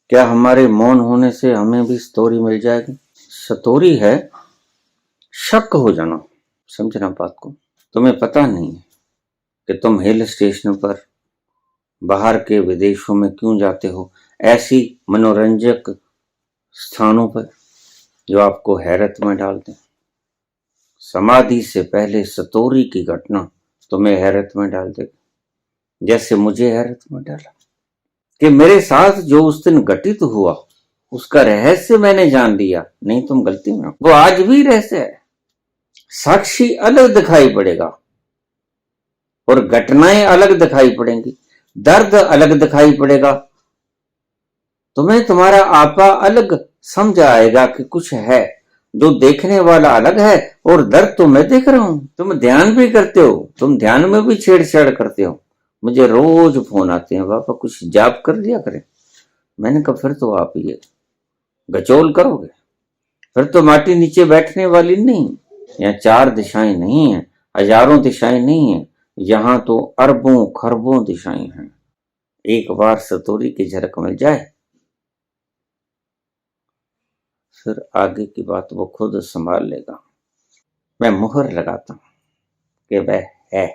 क्या हमारे मौन होने से हमें भी सतोरी मिल जाएगी? सतोरी है शक हो जाना। समझना बात को। तुम्हें पता नहीं है कि तुम हिल स्टेशन पर बाहर के विदेशों में क्यों जाते हो, ऐसी मनोरंजक स्थानों पर जो आपको हैरत में डाल दें। समाधि से पहले सतोरी की घटना तुम्हें हैरत में डाल देगी, जैसे मुझे हैरत में डाला कि मेरे साथ जो उस दिन घटित हुआ उसका रहस्य मैंने जान लिया। नहीं, तुम गलती में हो। वो आज भी रहस्य है। साक्षी अलग दिखाई पड़ेगा और घटनाएं अलग दिखाई पड़ेंगी, दर्द अलग दिखाई पड़ेगा। तुम्हें तुम्हारा आपा अलग समझ आएगा कि कुछ है जो देखने वाला अलग है, और दर्द तो मैं देख रहा हूं। तुम ध्यान भी करते हो, तुम ध्यान में भी छेड़छाड़ करते हो। मुझे रोज फोन आते हैं, पापा कुछ जाप कर लिया करें। मैंने कहा फिर तो आप ये गचोल करोगे, फिर तो माटी नीचे बैठने वाली नहीं। यहाँ 4 दिशाएं नहीं है, हजारों दिशाएं नहीं है, यहाँ तो अरबों खरबों दिशाएं हैं। एक बार सतोरी की झलक मिल जाए फिर आगे की बात वो खुद संभाल लेगा। मैं मुहर लगाता हूं कि वह है।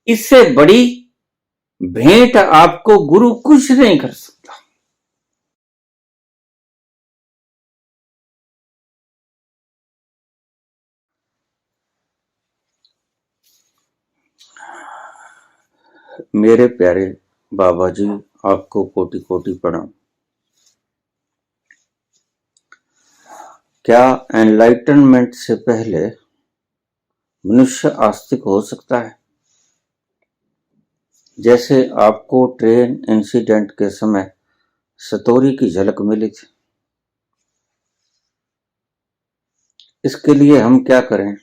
इससे बड़ी भेंट आपको गुरु कुछ नहीं कर सकता। मेरे प्यारे बाबा जी, आपको कोटि कोटि प्रणाम। क्या एनलाइटनमेंट से पहले मनुष्य आस्तिक हो सकता है? जैसे आपको ट्रेन इंसिडेंट के समय सतोरी की झलक मिली थी, इसके लिए हम क्या करें?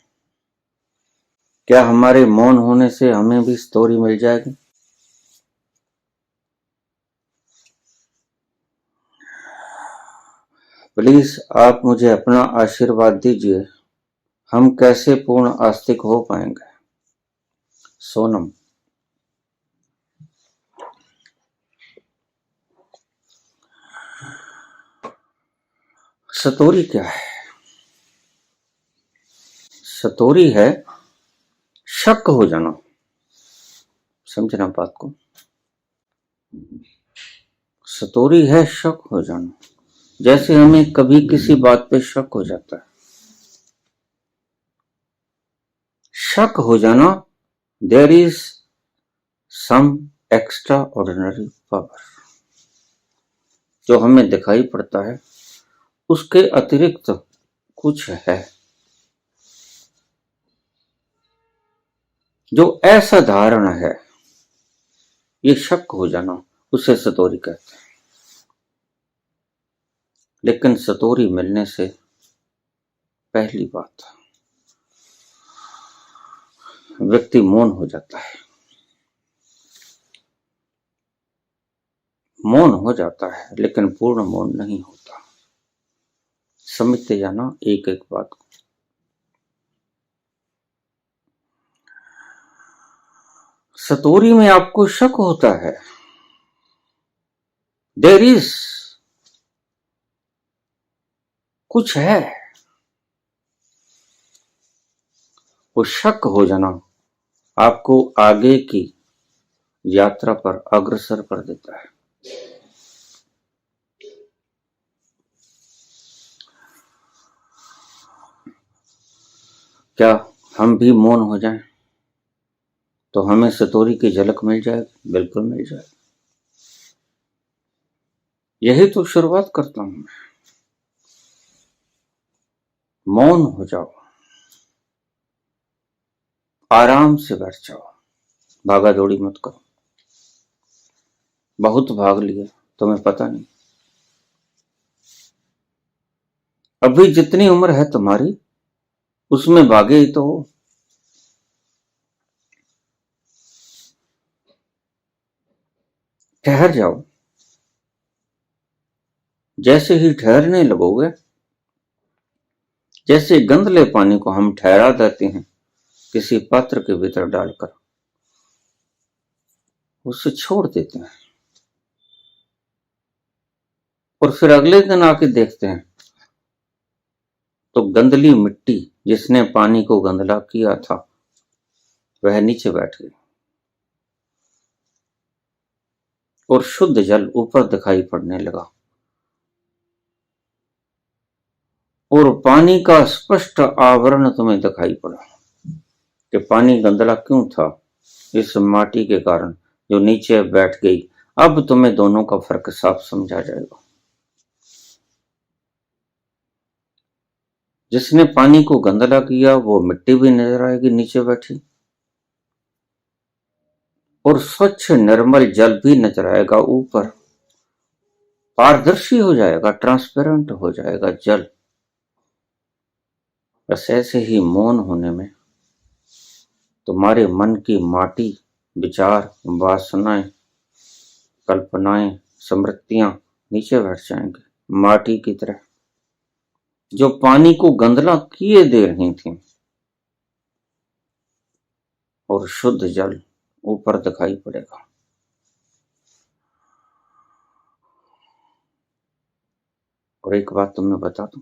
क्या हमारे मौन होने से हमें भी सतोरी मिल जाएगी? प्लीज आप मुझे अपना आशीर्वाद दीजिए। हम कैसे पूर्ण आस्तिक हो पाएंगे? सोनम। सतोरी क्या है? सतोरी है शक हो जाना। समझना बात को। सतोरी है शक हो जाना, जैसे हमें कभी किसी बात पे शक हो जाता है। शक हो जाना, there is some extraordinary power जो हमें दिखाई पड़ता है, उसके अतिरिक्त कुछ है जो असाधारण है। ये शक हो जाना, उसे सतोरी कहते हैं। लेकिन सतोरी मिलने से पहली बात, व्यक्ति मौन हो जाता है। मौन हो जाता है लेकिन पूर्ण मौन नहीं होता। समझते जाना एक एक बात को। सतोरी में आपको शक होता है, देयर इज कुछ है। वो शक हो जाना आपको आगे की यात्रा पर अग्रसर कर देता है। क्या हम भी मौन हो जाएं तो हमें सतोरी की झलक मिल जाएगी? बिल्कुल मिल जाएगी। यही तो शुरुआत करता हूं मैं। मौन हो जाओ, आराम से बैठ जाओ, भागा दौड़ी मत करो। बहुत भाग लिया, तुम्हें पता नहीं। अभी जितनी उम्र है तुम्हारी उसमें भागे ही तो हो। ठहर जाओ। जैसे ही ठहरने लगोगे, जैसे गंदले पानी को हम ठहरा देते हैं किसी पात्र के भीतर डालकर, उसे छोड़ देते हैं, और फिर अगले दिन आके देखते हैं तो गंदली मिट्टी जिसने पानी को गंदला किया था वह नीचे बैठ गई और शुद्ध जल ऊपर दिखाई पड़ने लगा और पानी का स्पष्ट आवरण तुम्हें दिखाई पड़ा कि पानी गंदला क्यों था, इस माटी के कारण जो नीचे बैठ गई। अब तुम्हें दोनों का फर्क साफ समझा जाएगा। जिसने पानी को गंदला किया वो मिट्टी भी नजर आएगी नीचे बैठी, और स्वच्छ निर्मल जल भी नजर आएगा ऊपर, पारदर्शी हो जाएगा, ट्रांसपेरेंट हो जाएगा जल। बस ऐसे ही मौन होने में तुम्हारे मन की माटी, विचार, वासनाएं, कल्पनाएं, स्मृतियां नीचे बैठ जाएंगे माटी की तरह, जो पानी को गंदला किए दे रही थी, और शुद्ध जल ऊपर दिखाई पड़ेगा। और एक बात तुम्हें बता दूं,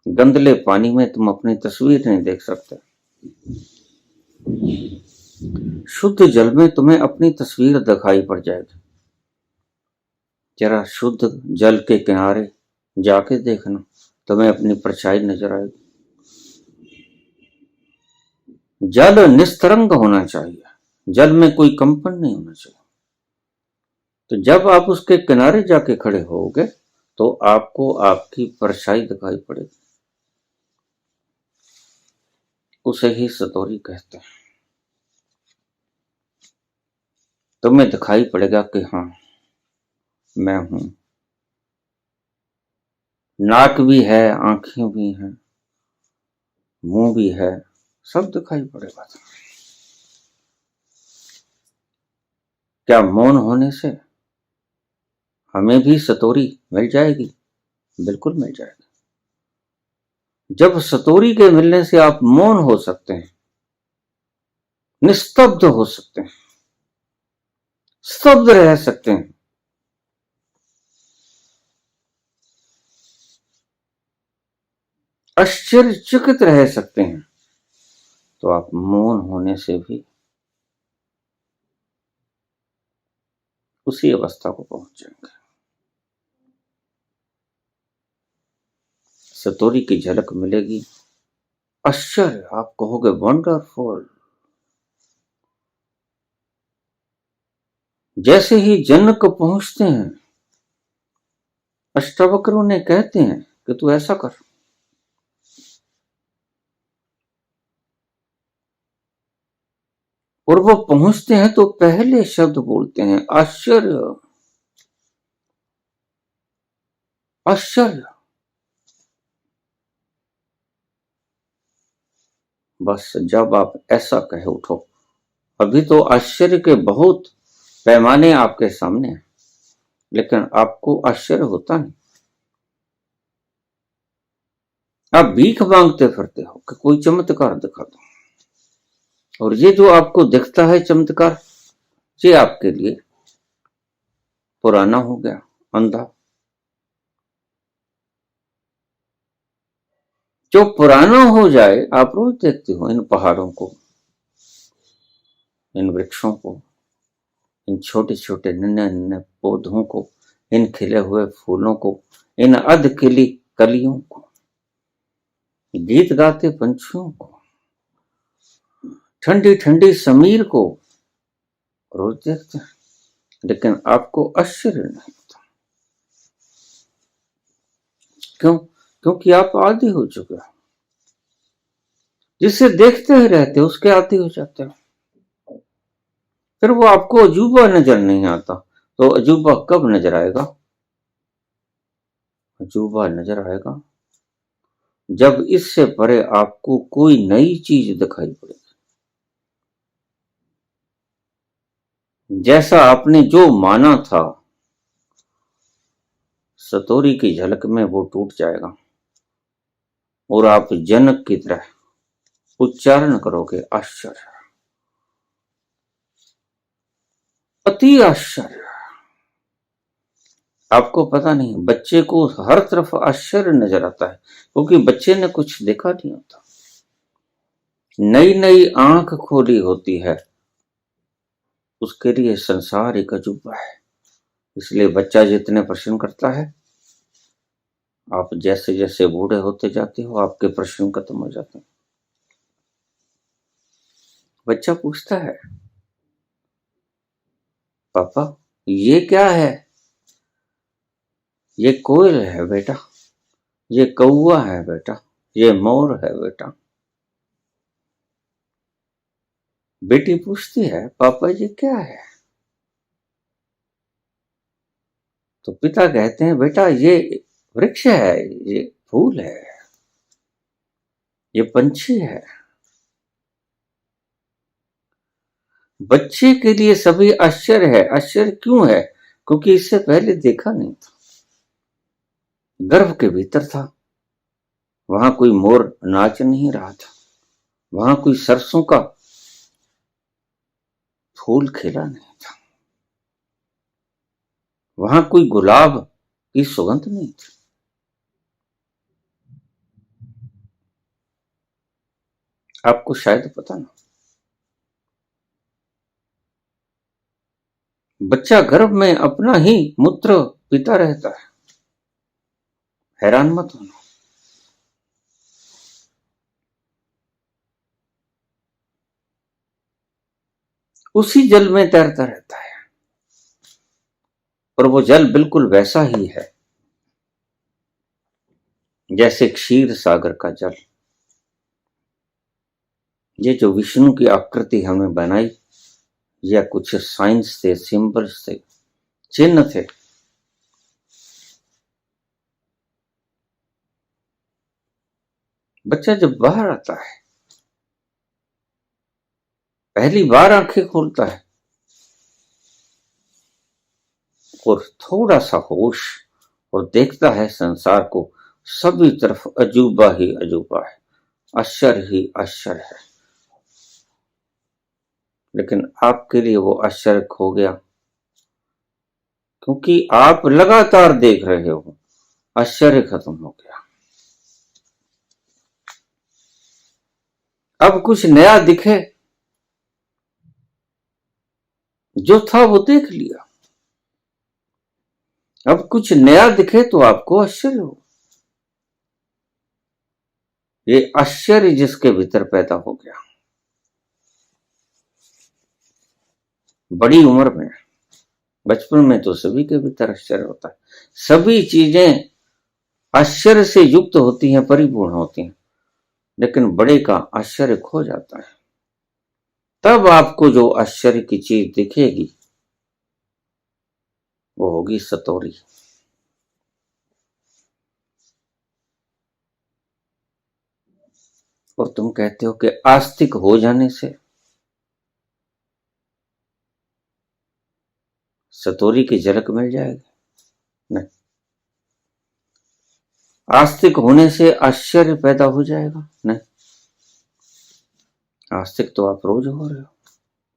गंदले पानी में तुम अपनी तस्वीर नहीं देख सकते, शुद्ध जल में तुम्हें अपनी तस्वीर दिखाई पड़ जाएगी। जरा शुद्ध जल के किनारे जाके देखना, तुम्हें अपनी परछाई नजर आएगी। जल निस्तरंग होना चाहिए, जल में कोई कंपन नहीं होना चाहिए। तो जब आप उसके किनारे जाके खड़े होगे तो आपको आपकी परछाई दिखाई पड़ेगी। उसे ही सतोरी कहते हैं। तुम्हें दिखाई पड़ेगा कि हाँ मैं हूं, नाक भी है, आंखें भी हैं, मुंह भी है, सब दिखाई पड़ेगा। क्या मौन होने से हमें भी सतोरी मिल जाएगी? बिल्कुल मिल जाएगी। जब सतोरी के मिलने से आप मौन हो सकते हैं, निस्तब्ध हो सकते हैं, स्तब्ध रह सकते हैं, आश्चर्यचकित रह सकते हैं, तो आप मौन होने से भी उसी अवस्था को पहुंच जाएंगे। सतोरी की झलक मिलेगी, आश्चर्य, आप कहोगे वंडरफुल। जैसे ही जनक पहुंचते हैं, अष्टावक्र उन्हें कहते हैं कि तू ऐसा कर, और वो पहुंचते हैं तो पहले शब्द बोलते हैं आश्चर्य, आश्चर्य। बस जब आप ऐसा कहे उठो, अभी तो आश्चर्य के बहुत पैमाने आपके सामने हैं, लेकिन आपको आश्चर्य होता नहीं। आप भीख मांगते फिरते हो कि कोई चमत्कार दिखा दो, और ये जो आपको दिखता है चमत्कार, ये आपके लिए पुराना हो गया, अंधा। जो पुराना हो जाए, आप रोज देखते हो इन पहाड़ों को, इन वृक्षों को, इन छोटे छोटे नन्हे नन्हे पौधों को, इन खिले हुए फूलों को, इन अध खिली कलियों को, गीत गाते पंछियों को, ठंडी ठंडी समीर को रोज देखते हैं, लेकिन आपको आश्चर्य नहीं होता। क्यों? क्योंकि आप आदी हो चुके हो। जिसे देखते ही रहते उसके आदी हो जाते हो। फिर वो आपको अजूबा नजर नहीं आता, तो अजूबा कब नजर आएगा? अजूबा नजर आएगा जब इससे परे आपको कोई नई चीज दिखाई पड़ेगी। जैसा आपने जो माना था, सतोरी की झलक में वो टूट जाएगा, और आप जनक की तरह उच्चारण करोगे आश्चर्य, अति आश्चर्य। आपको पता नहीं, बच्चे को हर तरफ आश्चर्य नजर आता है क्योंकि बच्चे ने कुछ देखा नहीं होता। नई नई आंख खोली होती है, उसके लिए संसार एक अजूबा है। इसलिए बच्चा जितने प्रश्न करता है, आप जैसे जैसे बूढ़े होते जाते हो आपके प्रश्न खत्म हो जाते हैं। बच्चा पूछता है, पापा ये क्या है? ये कोयल है बेटा, ये कौवा है बेटा, ये मोर है बेटा। बेटी पूछती है, पापा ये क्या है? तो पिता कहते हैं, बेटा ये वृक्ष है, ये फूल है, ये पंछी है। बच्चे के लिए सभी आश्चर्य है। आश्चर्य क्यों है? क्योंकि इससे पहले देखा नहीं था। गर्भ के भीतर था, वहां कोई मोर नाच नहीं रहा था, वहां कोई सरसों का फूल खिला नहीं था, वहां कोई गुलाब की सुगंध नहीं थी। आपको शायद पता ना, बच्चा गर्भ में अपना ही मूत्र पीता रहता है। हैरान मत होना। उसी जल में तैरता रहता है, और वो जल बिल्कुल वैसा ही है जैसे क्षीर सागर का जल। ये जो विष्णु की आकृति हमने बनाई, या कुछ साइंस थे, सिंबल्स थे, चिन्ह थे, बच्चा जब बाहर आता है, पहली बार आंखें खोलता है और थोड़ा सा होश, और देखता है संसार को, सभी तरफ अजूबा ही अजूबा है, आश्चर्य ही आश्चर्य है। लेकिन आपके लिए वो आश्चर्य खो गया, क्योंकि आप लगातार देख रहे हो, आश्चर्य खत्म हो गया। अब कुछ नया दिखे, जो था वो देख लिया। अब कुछ नया दिखे तो आपको आश्चर्य हो। ये आश्चर्य जिसके भीतर पैदा हो गया, बड़ी उम्र में, बचपन में तो सभी के भीतर आश्चर्य होता है। सभी चीजें आश्चर्य से युक्त होती हैं, परिपूर्ण होती हैं, लेकिन बड़े का आश्चर्य खो जाता है। तब आपको जो आश्चर्य की चीज दिखेगी वो होगी सतोरी। और तुम कहते हो कि आस्तिक हो जाने से सतोरी की झलक मिल जाएगी। नहीं, आस्तिक होने से आश्चर्य पैदा हो जाएगा? नहीं, आस्तिक तो आप रोज हो रहे हो,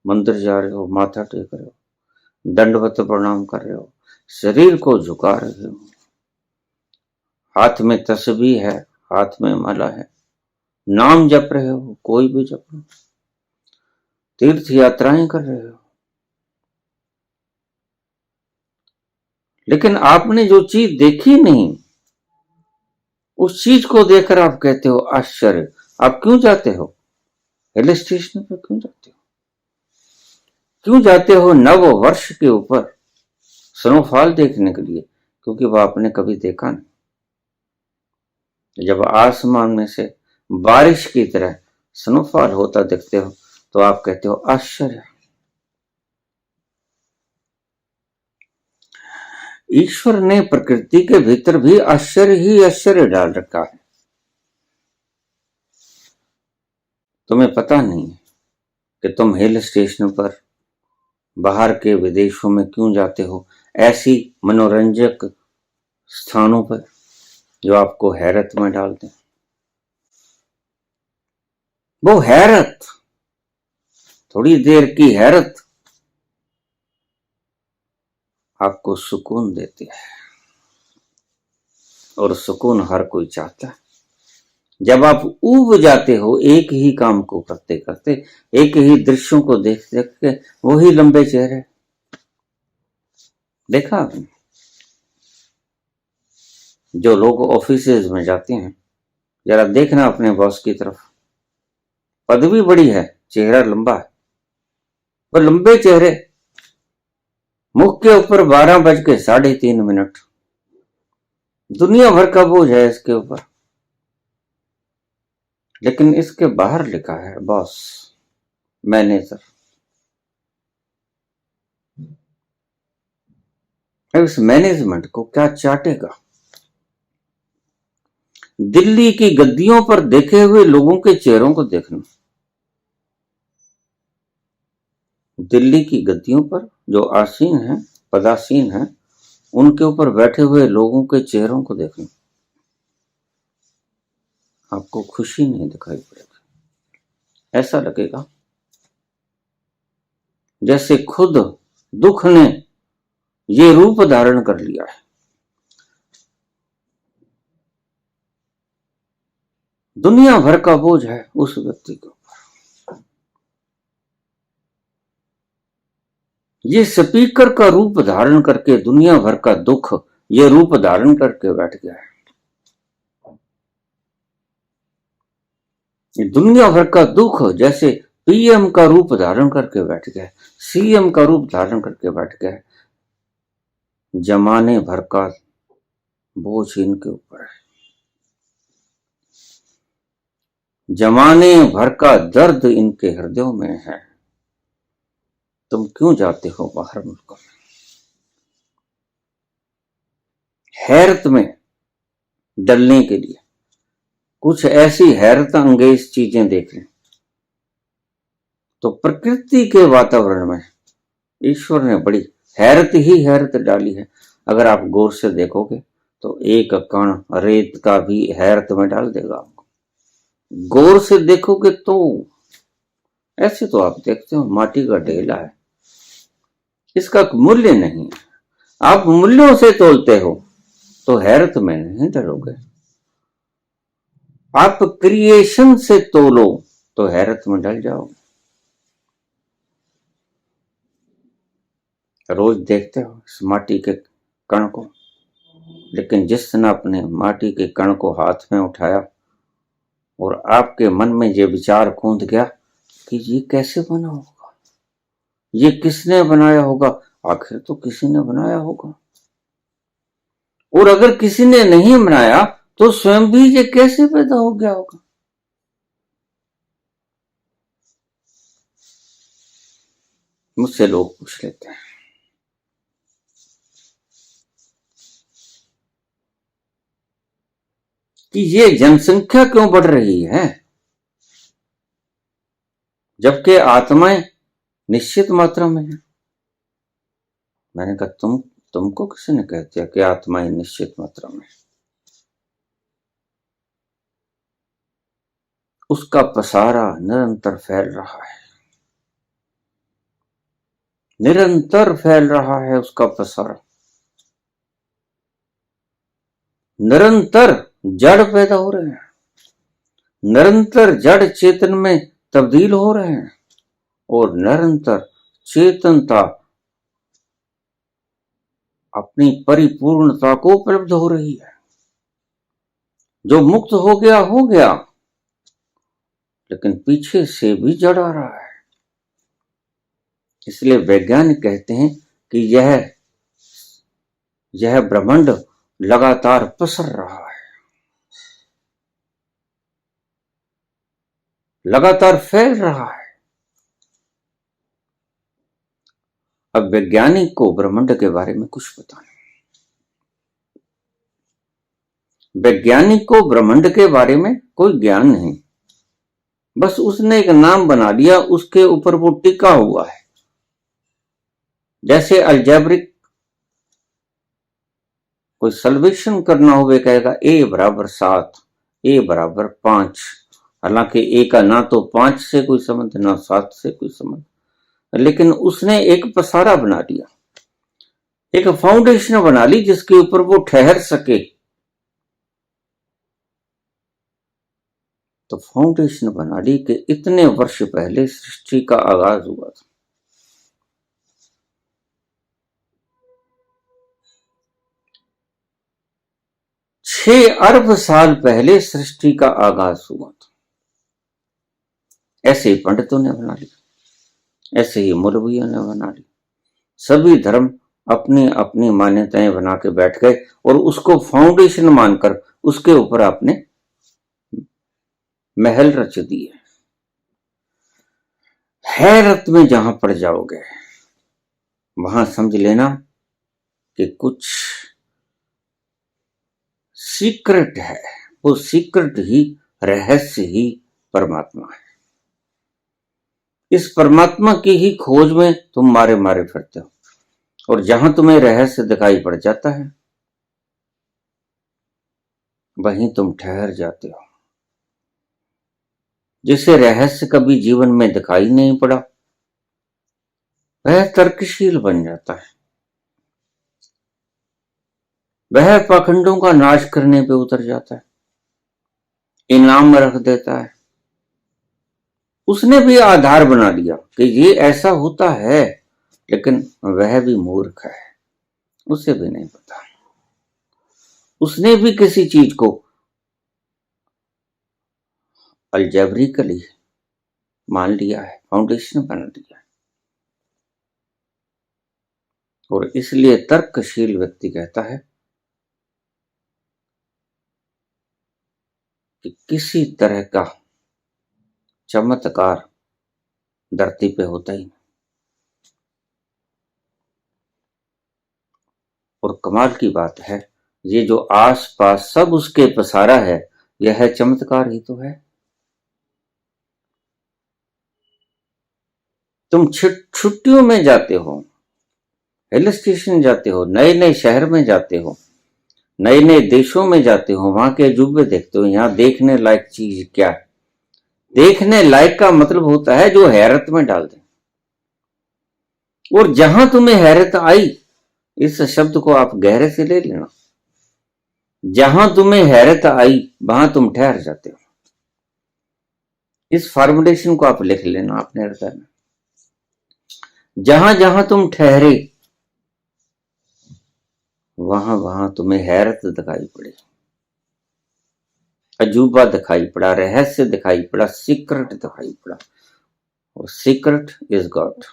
मंदिर जा रहे हो, माथा टेक रहे हो, दंडवत प्रणाम कर रहे हो, शरीर को झुका रहे हो, हाथ में तस्बीह है, हाथ में माला है, नाम जप रहे हो, कोई भी जप लो, तीर्थ यात्राएं कर रहे हो। लेकिन आपने जो चीज देखी नहीं, उस चीज को देखकर आप कहते हो आश्चर्य। आप क्यों जाते हो हिल स्टेशन पर? क्यों जाते हो? क्यों जाते हो नव वर्ष के ऊपर स्नोफॉल देखने के लिए? क्योंकि वह आपने कभी देखा नहीं। जब आसमान में से बारिश की तरह स्नोफॉल होता देखते हो तो आप कहते हो आश्चर्य। ईश्वर ने प्रकृति के भीतर भी आश्चर्य ही आश्चर्य डाल रखा है। तुम्हें पता नहीं कि तुम हिल स्टेशन पर, बाहर के विदेशों में क्यों जाते हो, ऐसी मनोरंजक स्थानों पर जो आपको हैरत में डालते हैं। वो हैरत, थोड़ी देर की हैरत आपको सुकून देती है। और सुकून हर कोई चाहता है। जब आप ऊब जाते हो एक ही काम को करते करते, एक ही दृश्यों को देख देख के, वही लंबे चेहरे देखा आपने? जो लोग ऑफिसेज में जाते हैं, जरा देखना अपने बॉस की तरफ, पदवी बड़ी है, चेहरा लंबा है, पर लंबे चेहरे, मुख के ऊपर 12:3.3, दुनिया भर का बोझ है इसके ऊपर, लेकिन इसके बाहर लिखा है बॉस, मैनेजर। इस मैनेजमेंट को क्या चाटेगा? दिल्ली की गद्दियों पर देखे हुए लोगों के चेहरों को देखना, दिल्ली की गद्दियों पर जो आसीन है, पदासीन है, उनके ऊपर बैठे हुए लोगों के चेहरों को देखना, आपको खुशी नहीं दिखाई पड़ेगी। ऐसा लगेगा जैसे खुद दुख ने ये रूप धारण कर लिया है। दुनिया भर का बोझ है उस व्यक्ति के ऊपर। ये स्पीकर का रूप धारण करके दुनिया भर का दुख ये रूप धारण करके बैठ गया है। दुनिया भर का दुख जैसे पीएम का रूप धारण करके बैठ गया है, सीएम का रूप धारण करके बैठ गया है। जमाने भर का बोझ इनके ऊपर है, जमाने भर का दर्द इनके हृदयों में है। तुम क्यों जाते हो बाहर मुल्कों में? हैरत में डलने के लिए, कुछ ऐसी हैरत अंगेज चीजें देख लें। तो प्रकृति के वातावरण में ईश्वर ने बड़ी हैरत ही हैरत डाली है। अगर आप गौर से देखोगे तो एक कण रेत का भी हैरत में डाल देगा आपको। गौर से देखोगे तो ऐसे तो आप देखते हो माटी का ढेला है, इसका मूल्य नहीं है। आप मूल्यों से तोलते हो तो हैरत में नहीं डरोगे। आप क्रिएशन से तोलो तो हैरत में डल जाओगे। रोज देखते हो इस माटी के कण को, लेकिन जिसने अपने माटी के कण को हाथ में उठाया और आपके मन में ये विचार कूद गया कि ये कैसे बना होगा, ये किसने बनाया होगा, आखिर तो किसी ने बनाया होगा। और अगर किसी ने नहीं बनाया तो स्वयं भी ये कैसे पैदा हो गया होगा। मुझसे लोग पूछ लेते हैं कि ये जनसंख्या क्यों बढ़ रही है जबकि आत्माएं निश्चित मात्रा में है। मैंने कहा तुमको किसी ने कह दिया कि आत्माएं निश्चित मात्रा में? उसका पसारा निरंतर फैल रहा है, निरंतर फैल रहा है उसका पसारा। निरंतर जड़ पैदा हो रहे हैं, निरंतर जड़ चेतन में तब्दील हो रहे हैं और निरंतर चेतनता अपनी परिपूर्णता को उपलब्ध हो रही है। जो मुक्त हो गया, लेकिन पीछे से भी जड़ आ रहा है। इसलिए वैज्ञानिक कहते हैं कि यह ब्रह्मांड लगातार पसर रहा है, लगातार फैल रहा है। अब वैज्ञानिक को ब्रह्मांड के बारे में कुछ पता नहीं, वैज्ञानिक को ब्रह्मांड के बारे में कोई ज्ञान नहीं, बस उसने एक नाम बना लिया, उसके ऊपर वो टिका हुआ है। जैसे अलजेब्रिक कोई सॉल्यूशन करना हो, वे कहेगा a=7, a=5। हालांकि a का ना तो 5 से कोई संबंध ना 7 से कोई संबंध, लेकिन उसने एक पसारा बना लिया, एक फाउंडेशन बना ली जिसके ऊपर वो ठहर सके। तो फाउंडेशन बना ली कि इतने वर्ष पहले सृष्टि का आगाज हुआ था। छह अरब साल पहले सृष्टि का आगाज हुआ था। ऐसे ही पंडितों ने बना ली, ऐसे ही मौलवियों ने बना ली। सभी धर्म अपनी अपनी मान्यताएं बना के बैठ गए और उसको फाउंडेशन मानकर उसके ऊपर आपने महल रच दिए। हैरत में जहां पड़ जाओगे वहां समझ लेना कि कुछ सीक्रेट है। वो सीक्रेट ही, रहस्य ही परमात्मा है। इस परमात्मा की ही खोज में तुम मारे मारे फिरते हो, और जहां तुम्हें रहस्य दिखाई पड़ जाता है वहीं तुम ठहर जाते हो। जिसे रहस्य कभी जीवन में दिखाई नहीं पड़ा वह तर्कशील बन जाता है, वह पाखंडों का नाश करने पे उतर जाता है, इनाम रख देता है। उसने भी आधार बना लिया कि ये ऐसा होता है, लेकिन वह भी मूर्ख है, उसे भी नहीं पता। उसने भी किसी चीज को अलजेब्रिकली मान लिया है, फाउंडेशन बना लिया है। और इसलिए तर्कशील व्यक्ति कहता है कि किसी तरह का चमत्कार धरती पे होता ही नहीं। और कमाल की बात है, ये जो आस पास सब उसके पसारा है, यह चमत्कार ही तो है। तुम छुट्टियों में जाते हो, हिल स्टेशन जाते हो, नए नए शहर में जाते हो, नए नए देशों में जाते हो, वहां के अजूबे देखते हो। यहां देखने लायक चीज क्या है? देखने लायक का मतलब होता है जो हैरत में डाल दे। और जहां तुम्हें हैरत आई, इस शब्द को आप गहरे से ले लेना, जहां तुम्हें हैरत आई वहां तुम ठहर जाते हो। इस फॉर्मुलेशन को आप लिख लेना अपने हृदय में। जहां जहां तुम ठहरे वहां वहां तुम्हें हैरत दिखाई पड़े, अजूबा दिखाई पड़ा, रहस्य दिखाई पड़ा, सीक्रेट दिखाई पड़ा। और सीक्रेट इज गॉड।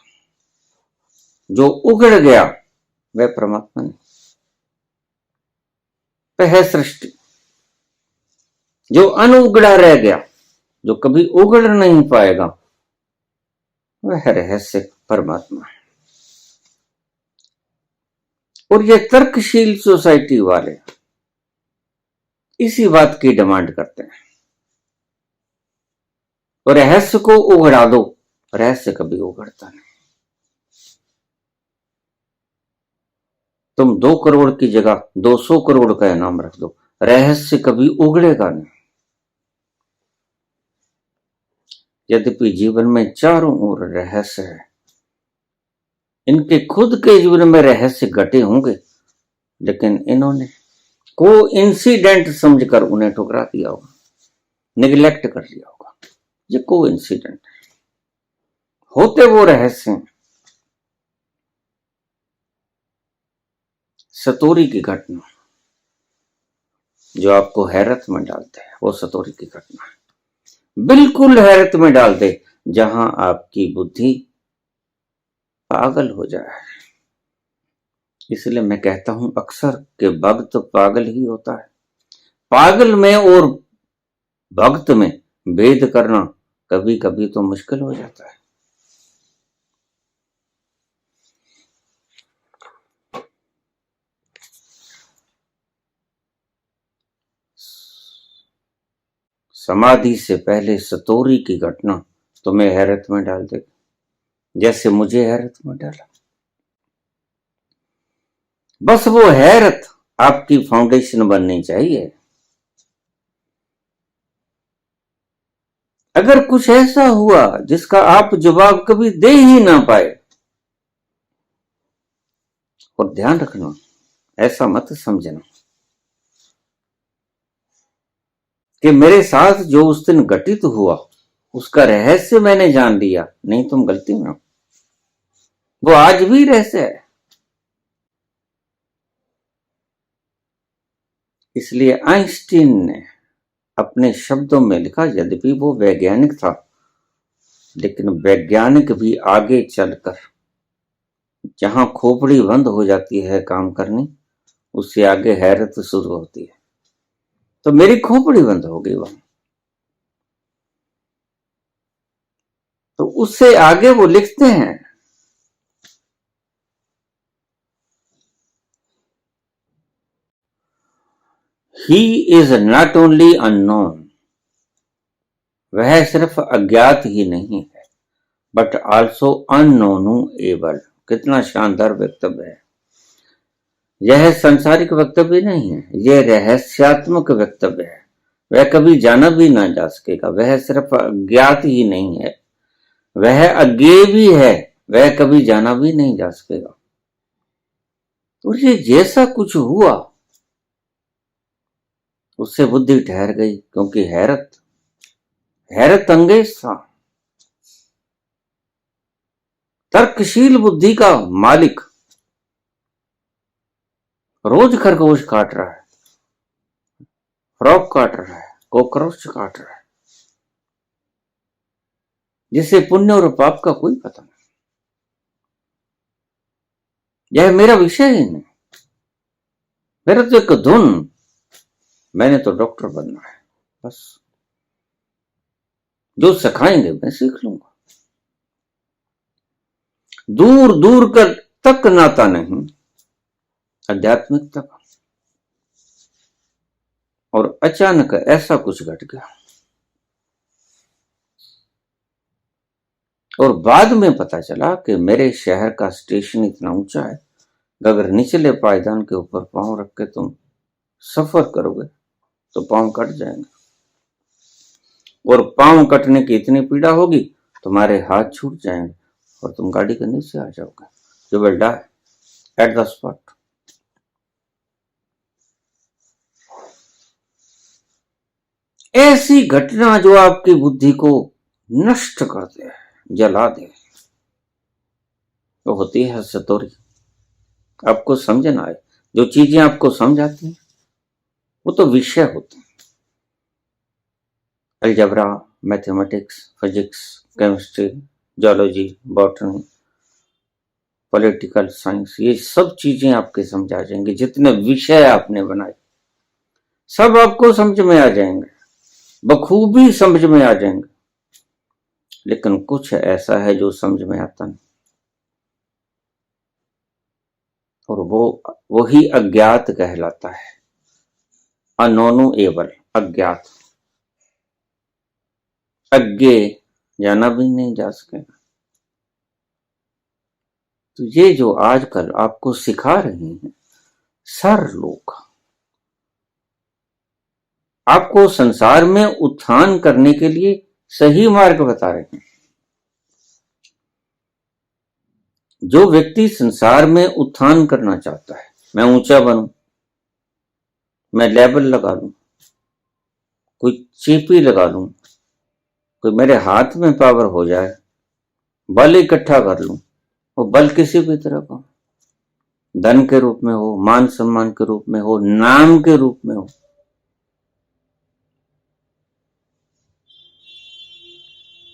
जो उगड़ गया वह परमात्मा नहीं, वह है सृष्टि। जो अनउगड़ा रह गया, जो कभी उगड़ नहीं पाएगा, वह रहस्य परमात्मा है। और ये तर्कशील सोसाइटी वाले इसी बात की डिमांड करते हैं। और रहस्य को उगड़ा दो, रहस्य कभी उगड़ता नहीं। तुम 2 करोड़ की जगह 200 करोड़ का इनाम रख दो, रहस्य कभी उगड़ेगा नहीं। यद्यपि जीवन में चारों ओर रहस्य है, इनके खुद के जीवन में रहस्य घटे होंगे, लेकिन इन्होंने को इंसिडेंट समझकर उन्हें ठुकरा दिया होगा, निगलेक्ट कर लिया होगा। ये को इंसिडेंट होते वो रहस्य हैं। सतोरी की घटना जो आपको हैरत में डालते हैं, वो सतोरी की घटना है, बिल्कुल हैरत में डाल दे, जहां आपकी बुद्धि पागल हो जाए। इसलिए मैं कहता हूं अक्सर कि भक्त पागल ही होता है। पागल में और भक्त में भेद करना कभी कभी तो मुश्किल हो जाता है। समाधि से पहले सतोरी की घटना तुम्हें हैरत में डाल देगी, जैसे मुझे हैरत में डाला। बस वो हैरत आपकी फाउंडेशन बननी चाहिए। अगर कुछ ऐसा हुआ जिसका आप जवाब कभी दे ही ना पाए, और ध्यान रखना, ऐसा मत समझना कि मेरे साथ जो उस दिन घटित हुआ उसका रहस्य मैंने जान लिया, नहीं तुम गलती में हो। वो आज भी रहस्य है। इसलिए आइंस्टीन ने अपने शब्दों में लिखा, यद्यपि वो वैज्ञानिक था, लेकिन वैज्ञानिक भी आगे चलकर जहां खोपड़ी बंद हो जाती है काम करनी, उससे आगे हैरत शुरू होती है। तो मेरी खोपड़ी बंद हो गई वहां। तो उससे आगे वो लिखते हैं, he is not only unknown, वह सिर्फ अज्ञात ही नहीं है, बट आल्सो अननोनुएबल। कितना शानदार वक्तव्य है। यह सांसारिक वक्तव्य नहीं है, यह रहस्यात्मक वक्तव्य है। वह कभी जाना भी ना जा सकेगा। वह सिर्फ अज्ञात ही नहीं है, वह अज्ञेय भी है। वह कभी जाना भी नहीं जा सकेगा। और ये जैसा कुछ हुआ उससे बुद्धि ठहर गई, क्योंकि हैरत अंगेज था। तर्कशील बुद्धि का मालिक रोज खरगोश काट रहा है, फ्रॉक काट रहा है, कॉकरोच काट रहा है, जिसे पुण्य और पाप का कोई पता नहीं। यह मेरा विषय ही नहीं। मेरा तो एक धुन, मैंने तो डॉक्टर बनना है, बस जो सिखाएंगे मैं सीख लूंगा। दूर दूर कर तक नाता नहीं आध्यात्मिकता का। और अचानक ऐसा कुछ घट गया, और बाद में पता चला कि मेरे शहर का स्टेशन इतना ऊंचा है कि अगर निचले पायदान के ऊपर पांव रख के तुम सफर करोगे तो पांव कट जाएंगे, और पांव कटने की इतनी पीड़ा होगी तुम्हारे हाथ छूट जाएंगे और तुम गाड़ी के नीचे आ जाओगे। You will die at the spot. ऐसी घटना जो आपकी बुद्धि को नष्ट कर दे, जला दे, तो होती है सतोरी। आपको समझ ना आए, जो चीजें आपको समझ आती हैं वो तो विषय होते हैं। Algebra, mathematics, physics, chemistry, geology, botany, political science, ये सब चीजें आपके समझ आ जाएंगी। जितने विषय आपने बनाए सब आपको समझ में आ जाएंगे, बखूबी समझ में आ जाएंगे। लेकिन कुछ ऐसा है जो समझ में आता नहीं, और वही अज्ञात कहलाता है। अनोनुएबल, अज्ञात, अज्ञेय, जाना भी नहीं जा सकेगा। तो ये जो आजकल आपको सिखा रहे हैं सर लोग, आपको संसार में उत्थान करने के लिए सही मार्ग बता रहे हैं। जो व्यक्ति संसार में उत्थान करना चाहता है, मैं ऊंचा बनूं, मैं लेबल लगा लूं, कोई चीपी लगा लूं, कोई मेरे हाथ में पावर हो जाए, बल इकट्ठा कर लूं, वो बल किसी भी तरह का, धन के रूप में हो, मान सम्मान के रूप में हो, नाम के रूप में हो,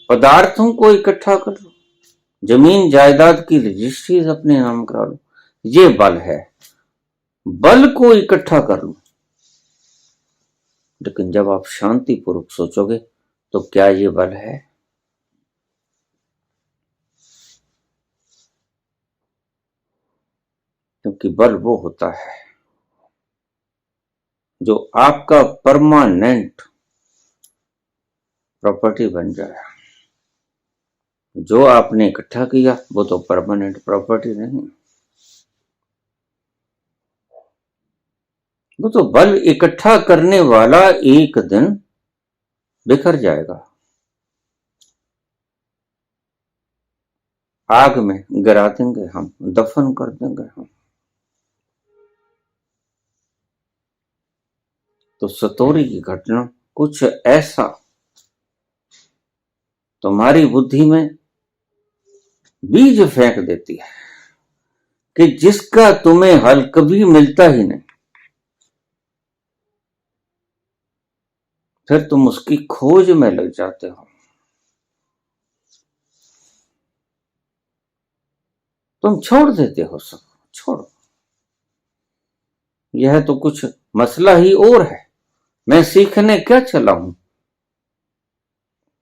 पदार्थों को इकट्ठा कर लो, जमीन जायदाद की रजिस्ट्री अपने नाम करा लो, ये बल है। बल को इकट्ठा कर लो। लेकिन जब आप शांति पूर्वक सोचोगे तो क्या ये बल है? क्योंकि बल वो होता है जो आपका परमानेंट प्रॉपर्टी बन जाए। जो आपने इकट्ठा किया वो तो परमानेंट प्रॉपर्टी नहीं, वो तो बल इकट्ठा करने वाला एक दिन बिखर जाएगा, आग में गिरा देंगे हम, दफन कर देंगे हम। तो सतोरी की घटना कुछ ऐसा तुम्हारी बुद्धि में बीज फेंक देती है कि जिसका तुम्हें हल कभी मिलता ही नहीं, फिर तुम उसकी खोज में लग जाते हो। तुम छोड़ देते हो सब, छोड़ो, यह तो कुछ मसला ही और है, मैं सीखने क्या चला हूं,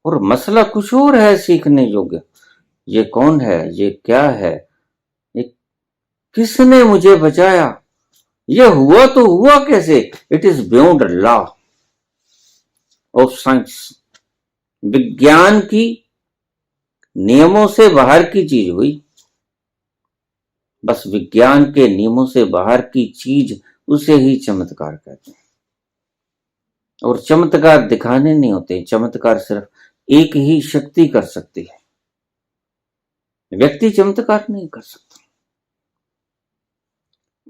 और मसला कुछ और है सीखने योग्य। ये कौन है, ये क्या है, ये किसने मुझे बचाया, ये हुआ तो हुआ कैसे। It is beyond law of science. विज्ञान की नियमों से बाहर की चीज हुई, बस विज्ञान के नियमों से बाहर की चीज, उसे ही चमत्कार कहते हैं। और चमत्कार दिखाने नहीं होते, चमत्कार सिर्फ एक ही शक्ति कर सकती है, व्यक्ति चमत्कार नहीं कर सकता।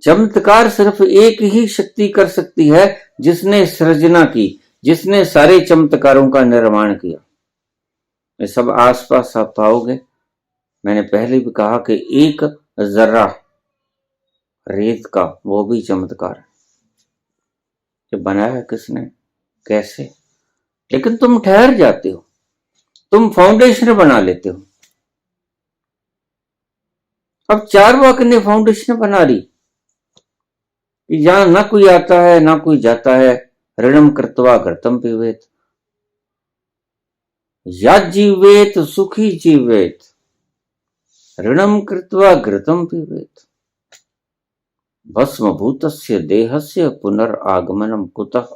चमत्कार सिर्फ एक ही शक्ति कर सकती है, जिसने सृजना की, जिसने सारे चमत्कारों का निर्माण किया। ये सब आसपास आप पाओगे। मैंने पहले भी कहा कि एक जर्रा रेत का, वो भी चमत्कार है। ये बनाया किसने, कैसे। लेकिन तुम ठहर जाते हो, तुम फाउंडेशन बना लेते हो। अब चारवाक ने फाउंडेशन बना ली कि जहां ना कोई आता है ना कोई जाता है, ऋणम कृत्वा घृतम पिबेत, या जीवेत सुखी जीवेत, ऋणम कृत्वा घृतम पिबेत, भस्म भूतस्य देहस्य पुनर्आगमनम कुतः।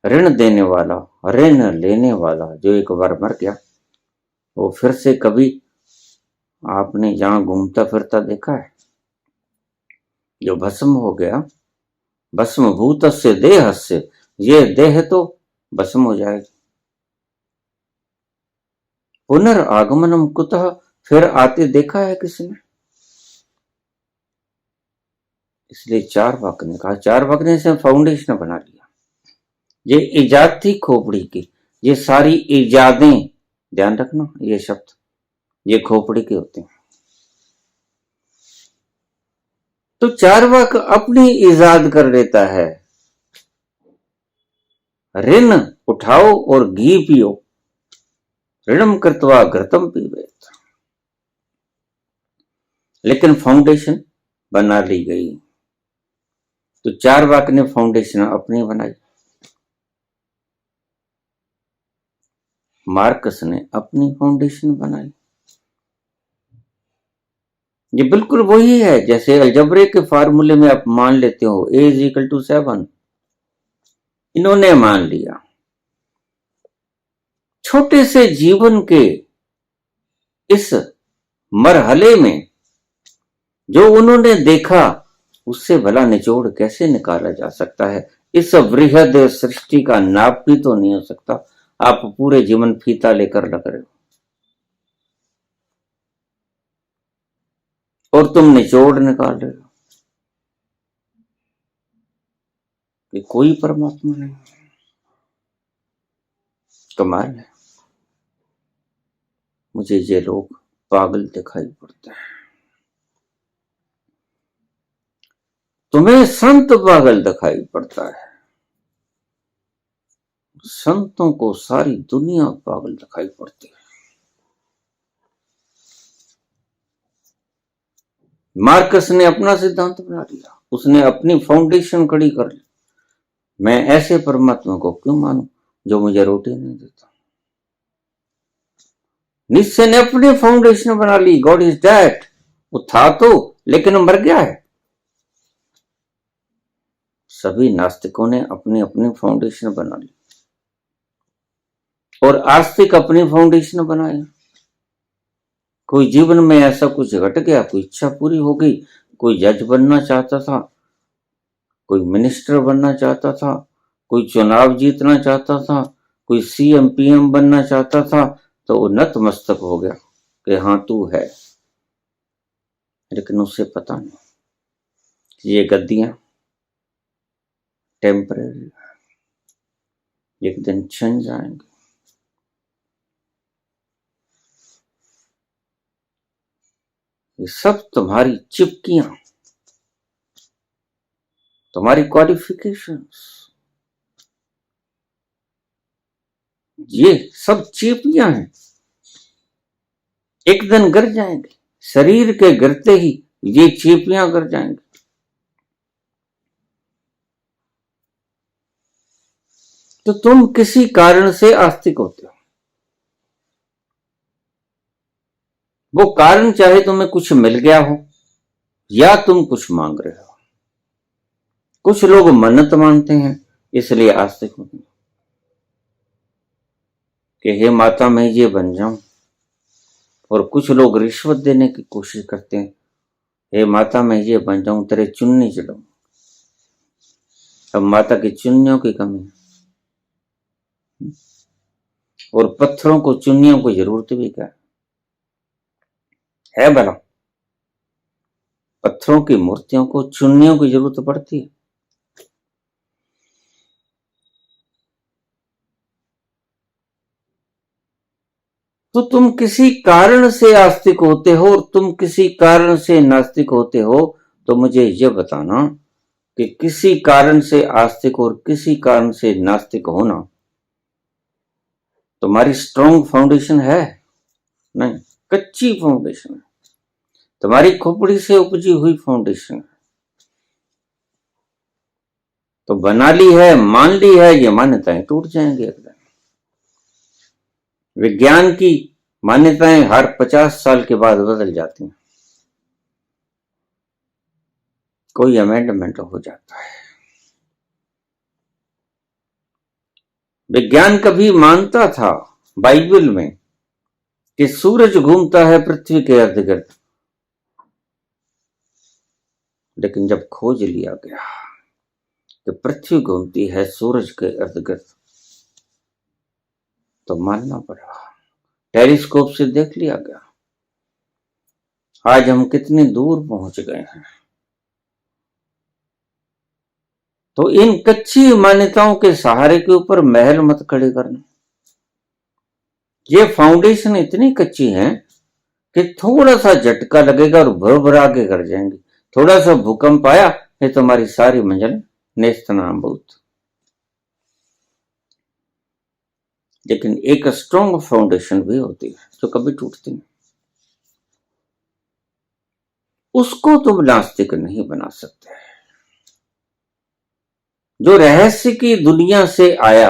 ऋण देने वाला, ऋण लेने वाला जो एक बार मर गया, वो फिर से कभी आपने जहां घूमता फिरता देखा है। जो भस्म हो गया, भस्म भूतस्य देहस्य, ये देह तो भस्म हो जाएगी। पुनर्आगमनम कुतः, फिर आते देखा है किसने। इसलिए चारवाक ने कहा, चारवाक ने इसे फाउंडेशन बना लिया। ये इजाद थी खोपड़ी की, ये सारी इजादें, ध्यान रखना ये शब्द, ये खोपड़ी के होते हैं। तो चारवाक अपनी इजाद कर लेता है, ऋण उठाओ और घी पियो, ऋणम कृत्वा घृतम पीबेत। लेकिन फाउंडेशन बना ली गई। तो चारवाक ने फाउंडेशन अपनी बनाई, मार्कस ने अपनी फाउंडेशन बनाई। ये बिल्कुल वही है जैसे अलजबरे के फार्मूले में आप मान लेते हो a इज इक्वल टू 7, इन्होंने मान लिया। छोटे से जीवन के इस मरहले में जो उन्होंने देखा, उससे भला निचोड़ कैसे निकाला जा सकता है। इस वृहद सृष्टि का नाप भी तो नहीं हो सकता। आप पूरे जीवन फीता लेकर लग रहे हो और तुम निचोड़ निकाल रहे हो कि कोई परमात्मा नहीं। कमाल है। मुझे ये लोग पागल दिखाई पड़ते हैं, तुम्हें संत पागल दिखाई पड़ता है। संतों को सारी दुनिया पागल दिखाई पड़ती है। मार्कस ने अपना सिद्धांत बना लिया, उसने अपनी फाउंडेशन खड़ी कर ली। मैं ऐसे परमात्मा को क्यों मानूं जो मुझे रोटी नहीं देता। निश्चय ने अपनी फाउंडेशन बना ली, गॉड इज डेड। वो था तो, लेकिन मर गया है। सभी नास्तिकों ने अपनी अपनी फाउंडेशन बना ली और आस्तिक अपनी फाउंडेशन बनाए। कोई जीवन में ऐसा कुछ घट गया, कोई इच्छा पूरी हो गई, कोई जज बनना चाहता था, कोई मिनिस्टर बनना चाहता था, कोई चुनाव जीतना चाहता था, कोई सीएम पीएम बनना चाहता था, तो वो नतमस्तक हो गया कि हाँ तू है। लेकिन उसे पता नहीं कि ये गद्दियां टेम्परेरी, एक दिन छिन जाएंगे। ये सब तुम्हारी चिपकियां, तुम्हारी क्वालिफिकेशंस, ये सब चीपियां हैं, एक दिन गिर जाएंगे। शरीर के गिरते ही ये चीपियां गिर जाएंगी। तो तुम किसी कारण से आस्तिक होते हो। वो कारण चाहे तुम्हें कुछ मिल गया हो या तुम कुछ मांग रहे हो। कुछ लोग मन्नत मानते हैं इसलिए आस्तिक होते हैं कि हे माता मैं ये बन जाऊं, और कुछ लोग रिश्वत देने की कोशिश करते हैं, हे माता मैं ये बन जाऊं, तेरे चुन्नी चढ़ाऊं। अब माता की चुन्नियों की कमी है, और पत्थरों को चुन्नियों की जरूरत भी क्या है भला? पत्थरों की मूर्तियों को चुन्नियों की जरूरत पड़ती है। तो तुम किसी कारण से आस्तिक होते हो और तुम किसी कारण से नास्तिक होते हो। तो मुझे यह बताना कि किसी कारण से आस्तिक और किसी कारण से नास्तिक होना तुम्हारी स्ट्रॉन्ग फाउंडेशन है? नहीं, कच्ची फाउंडेशन है, तुम्हारी खोपड़ी से उपजी हुई फाउंडेशन है। तो बना ली है, मान ली है, ये मान्यताएं टूट जाएंगी एक दिन। विज्ञान की मान्यताएं हर 50 साल के बाद बदल जाती हैं, कोई अमेंडमेंट हो जाता है। विज्ञान कभी मानता था बाइबल में कि सूरज घूमता है पृथ्वी के इर्द गिर्द, लेकिन जब खोज लिया गया कि पृथ्वी घूमती है सूरज के इर्द गिर्द, तो मानना पड़ा। टेलीस्कोप से देख लिया गया। आज हम कितनी दूर पहुंच गए हैं। तो इन कच्ची मान्यताओं के सहारे के ऊपर महल मत खड़े करना। ये फाउंडेशन इतनी कच्ची है कि थोड़ा सा झटका लगेगा और भर के कर जाएंगे। थोड़ा सा भूकंप आया है, तुम्हारी सारी मंजिल नेस्तनाबूद। लेकिन एक स्ट्रॉन्ग फाउंडेशन भी होती है जो कभी टूटती नहीं। उसको तुम नास्तिक नहीं बना सकते। जो रहस्य की दुनिया से आया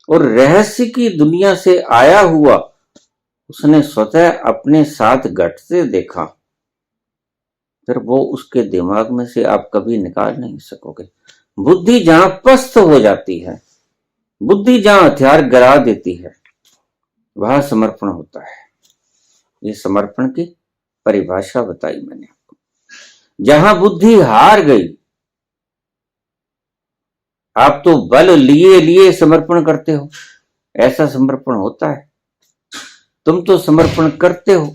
और रहस्य की दुनिया से आया हुआ उसने स्वतः अपने साथ घटते देखा, फिर वो उसके दिमाग में से आप कभी निकाल नहीं सकोगे। बुद्धि जहां पस्त हो जाती है, बुद्धि जहां हथियार गिरा देती है, वहां समर्पण होता है। ये समर्पण की परिभाषा बताई मैंने आपको। जहां बुद्धि हार गई, आप तो बल लिए लिए समर्पण करते हो, ऐसा समर्पण होता है? तुम तो समर्पण करते हो,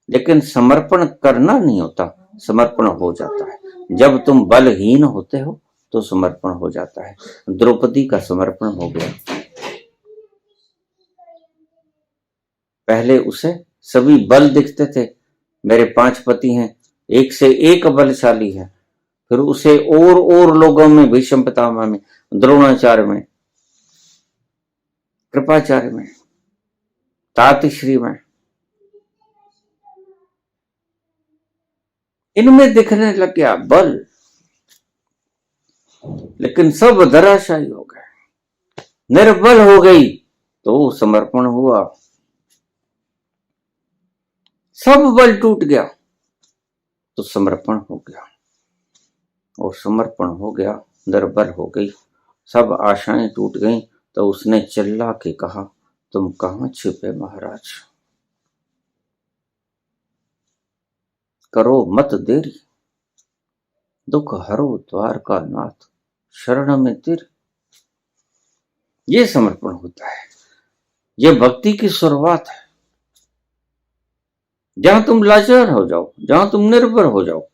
लेकिन समर्पण करना नहीं होता, समर्पण हो जाता है। जब तुम बलहीन होते हो तो समर्पण हो जाता है। द्रौपदी का समर्पण हो गया। पहले उसे सभी बल दिखते थे, मेरे 5 पति हैं, एक से एक बलशाली है। फिर उसे और लोगों में, भीष्म पितामह में, द्रोणाचार्य में, कृपाचार्य में, तातिश्री में, इनमें दिखने लग गया बल, लेकिन सब धराशायी हो गए, निर्बल हो गई। तो समर्पण हुआ, सब बल टूट गया तो समर्पण हो गया, और समर्पण हो गया, निर्बल हो गई, सब आशाएं टूट गईं। तो उसने चिल्ला के कहा, तुम कहां छिपे महाराज, करो मत देरी, दुख हरो द्वारका नाथ, शरण में तेरी। ये समर्पण होता है, ये भक्ति की शुरुआत है। जहां तुम लाचार हो जाओ, जहां तुम निर्भर हो जाओ,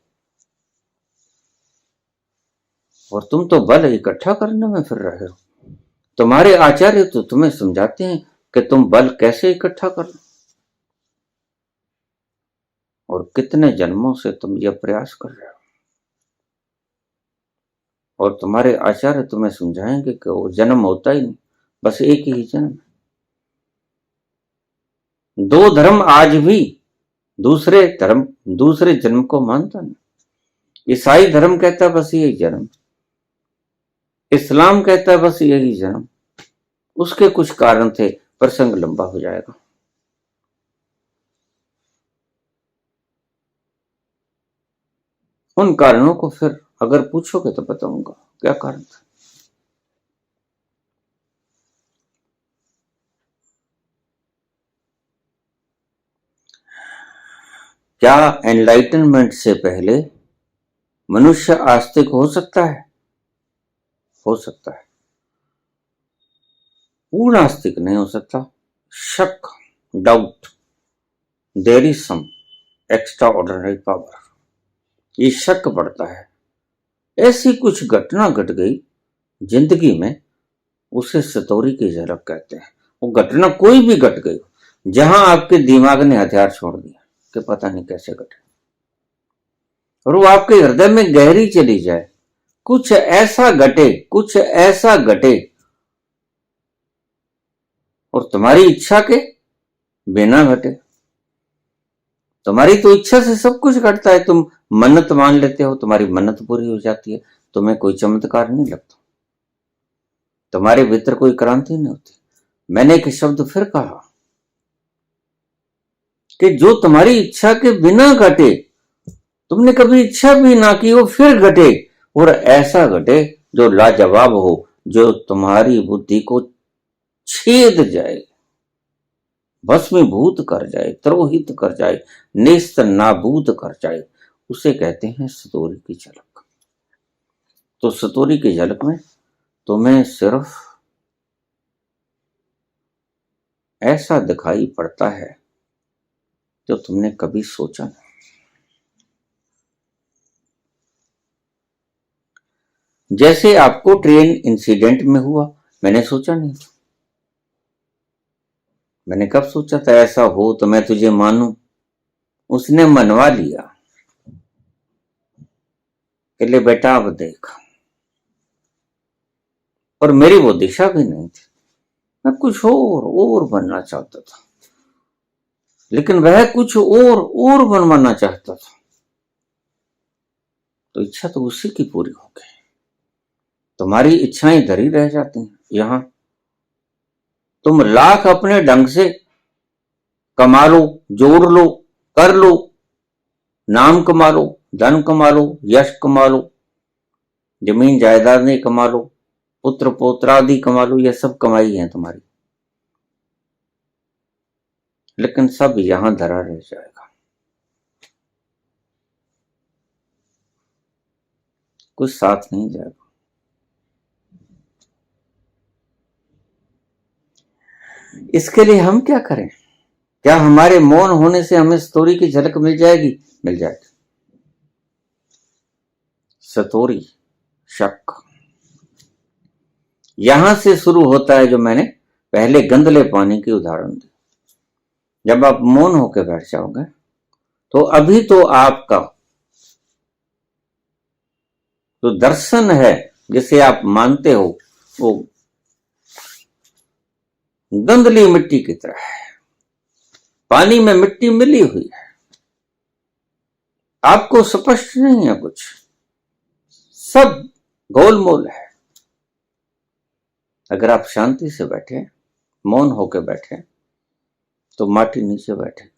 और तुम तो बल इकट्ठा करने में फिर रहे हो, तुम्हारे आचार्य तो तुम्हें समझाते हैं कि तुम बल कैसे इकट्ठा कर लो, और कितने जन्मों से तुम यह प्रयास कर रहे हो, और तुम्हारे आचार्य तुम्हें समझाएंगे कि वो जन्म होता ही नहीं, बस एक ही जन्म। दो धर्म आज भी दूसरे जन्म को मानता नहीं। ईसाई धर्म कहता है बस यही जन्म, इस्लाम कहता है बस यही जन्म। उसके कुछ कारण थे, प्रसंग लंबा हो जाएगा। उन कारणों को फिर अगर पूछोगे तो बताऊंगा क्या कारण था। क्या एनलाइटनमेंट से पहले मनुष्य आस्तिक हो सकता है? हो सकता है, पूर्ण आस्तिक नहीं हो सकता। शक, doubt, there is some extraordinary power, ये शक पड़ता है। ऐसी कुछ घटना घट गई जिंदगी में, उसे सतोरी की झलक कहते हैं। वो घटना कोई भी घट गई जहां आपके दिमाग ने हथियार छोड़ दिया कि पता नहीं कैसे घटे, और वो आपके हृदय में गहरी चली जाए। कुछ ऐसा घटे और तुम्हारी इच्छा के बिना घटे। तुम्हारी तो इच्छा से सब कुछ घटता है। तुम मन्नत मान लेते हो, तुम्हारी मन्नत पूरी हो जाती है, तुम्हें कोई चमत्कार नहीं लगता, तुम्हारे भीतर कोई क्रांति नहीं होती। मैंने एक शब्द फिर कहा कि जो तुम्हारी इच्छा के बिना घटे, तुमने कभी इच्छा भी ना की हो फिर घटे, और ऐसा घटे जो लाजवाब हो, जो तुम्हारी बुद्धि को छेद जाए, भस्मीभूत कर जाए, त्रोहित कर जाए, नेस्त नाबूद कर जाए, उसे कहते हैं सतोरी की झलक। तो सतोरी की झलक में तुम्हें सिर्फ ऐसा दिखाई पड़ता है जो तुमने कभी सोचा नहीं। जैसे आपको ट्रेन इंसिडेंट में हुआ, मैंने सोचा नहीं था। मैंने कब सोचा था ऐसा हो तो मैं तुझे मानूं? उसने मनवा लिया कि ले बेटा अब देख। और मेरी वो दिशा भी नहीं थी, मैं कुछ और बनना चाहता था, लेकिन वह कुछ और बनवाना चाहता था। तो इच्छा तो उसी की पूरी हो गई। तुम्हारी इच्छाएं धरी रह जाती हैं। यहां तुम लाख अपने ढंग से कमा लो, जोड़ लो, कर लो, नाम कमा लो, धन कमा लो, यश कमा लो, जमीन जायदादें कमा लो, पुत्र पौत्रादि कमा लो, यह सब कमाई है तुम्हारी, लेकिन सब यहां धरा रह जाएगा। कुछ साथ नहीं जाएगा। इसके लिए हम क्या करें? क्या हमारे मौन होने से हमें सतोरी की झलक मिल जाएगी? मिल जाएगी। सतोरी, शक, यहां से शुरू होता है जो मैंने पहले गंदले पानी की उदाहरण दी। जब आप मौन होकर बैठ जाओगे तो अभी तो आपका जो दर्शन है, जिसे आप मानते हो, वो गंदली मिट्टी की तरह है। पानी में मिट्टी मिली हुई है, आपको स्पष्ट नहीं है कुछ, सब गोलमोल है। अगर आप शांति से बैठे, मौन होकर बैठे, तो माटी नीचे बैठे,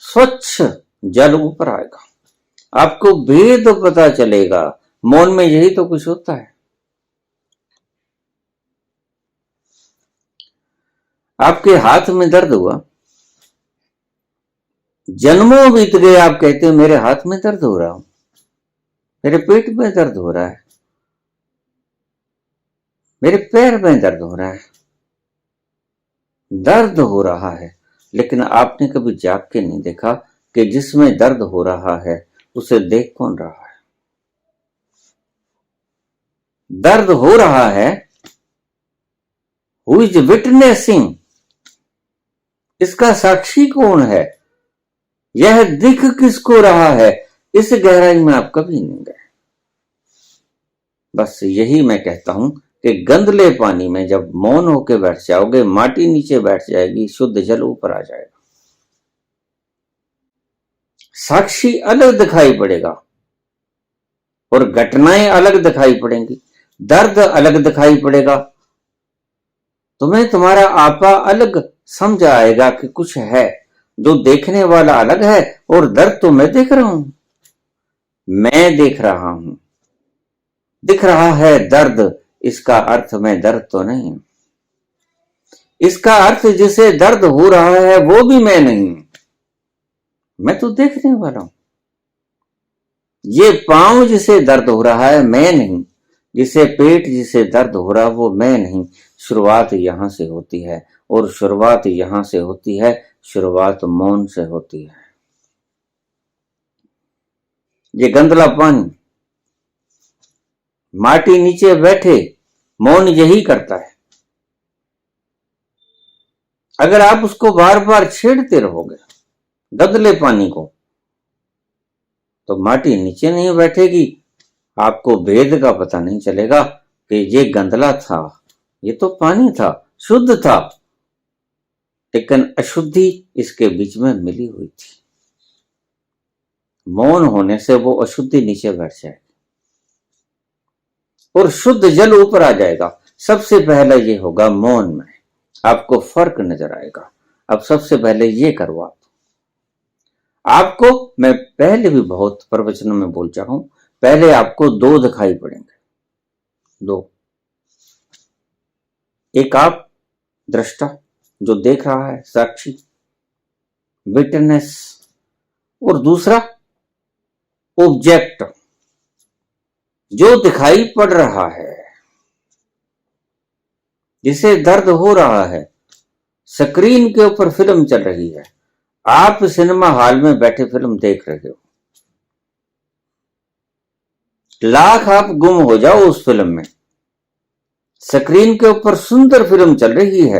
स्वच्छ जल ऊपर आएगा, आपको भेद पता चलेगा। मौन में यही तो कुछ होता है। आपके हाथ में दर्द हुआ, जन्मों बीत गए, आप कहते हो मेरे हाथ में दर्द हो रहा, मेरे पेट में दर्द हो रहा है, मेरे पैर में दर्द हो रहा है। दर्द हो रहा है, लेकिन आपने कभी जाग के नहीं देखा कि जिसमें दर्द हो रहा है उसे देख कौन रहा है। दर्द हो रहा है हु इज विटनेसिंग, इसका साक्षी कौन है, यह दिख किसको रहा है, इस गहराई में आप कभी नहीं गए। बस यही मैं कहता हूं कि गंदले पानी में जब मौन होके बैठ जाओगे, माटी नीचे बैठ जाएगी, शुद्ध जल ऊपर आ जाएगा। साक्षी अलग दिखाई पड़ेगा और घटनाएं अलग दिखाई पड़ेंगी, दर्द अलग दिखाई पड़ेगा, तुम्हें तुम्हारा आपा अलग समझ आएगा कि कुछ है। जो देखने वाला अलग है और दर्द तो मैं देख रहा हूं, मैं देख रहा हूं, दिख रहा है दर्द, इसका अर्थ मैं दर्द तो नहीं हूं, इसका अर्थ जिसे दर्द हो रहा है वो भी मैं नहीं हूं, मैं तो देखने वाला हूं। ये पांव जिसे दर्द हो रहा है मैं नहीं, जिसे पेट जिसे दर्द हो रहा वो मैं नहीं। शुरुआत यहां से होती है और शुरुआत यहां से होती है, शुरुआत मौन से होती है। ये गंदला पानी, माटी नीचे बैठे मौन यही करता है। अगर आप उसको बार बार छेड़ते रहोगे गंदले पानी को, तो माटी नीचे नहीं बैठेगी, आपको भेद का पता नहीं चलेगा कि ये गंदला था, ये तो पानी था, शुद्ध था, लेकिन अशुद्धि इसके बीच में मिली हुई थी। मौन होने से वो अशुद्धि नीचे बैठ जाएगी और शुद्ध जल ऊपर आ जाएगा। सबसे पहले ये होगा मौन में, आपको फर्क नजर आएगा। अब सबसे पहले ये करो आपको मैं पहले भी बहुत प्रवचनों में बोल चुका हूं, पहले आपको दो दिखाई पड़ेंगे, दो। एक आप दृष्टा जो देख रहा है, साक्षी, विटनेस, और दूसरा ऑब्जेक्ट जो दिखाई पड़ रहा है, जिसे दर्द हो रहा है। स्क्रीन के ऊपर फिल्म चल रही है, आप सिनेमा हॉल में बैठे फिल्म देख रहे हो, लाख आप गुम हो जाओ उस फिल्म में, स्क्रीन के ऊपर सुंदर फिल्म चल रही है,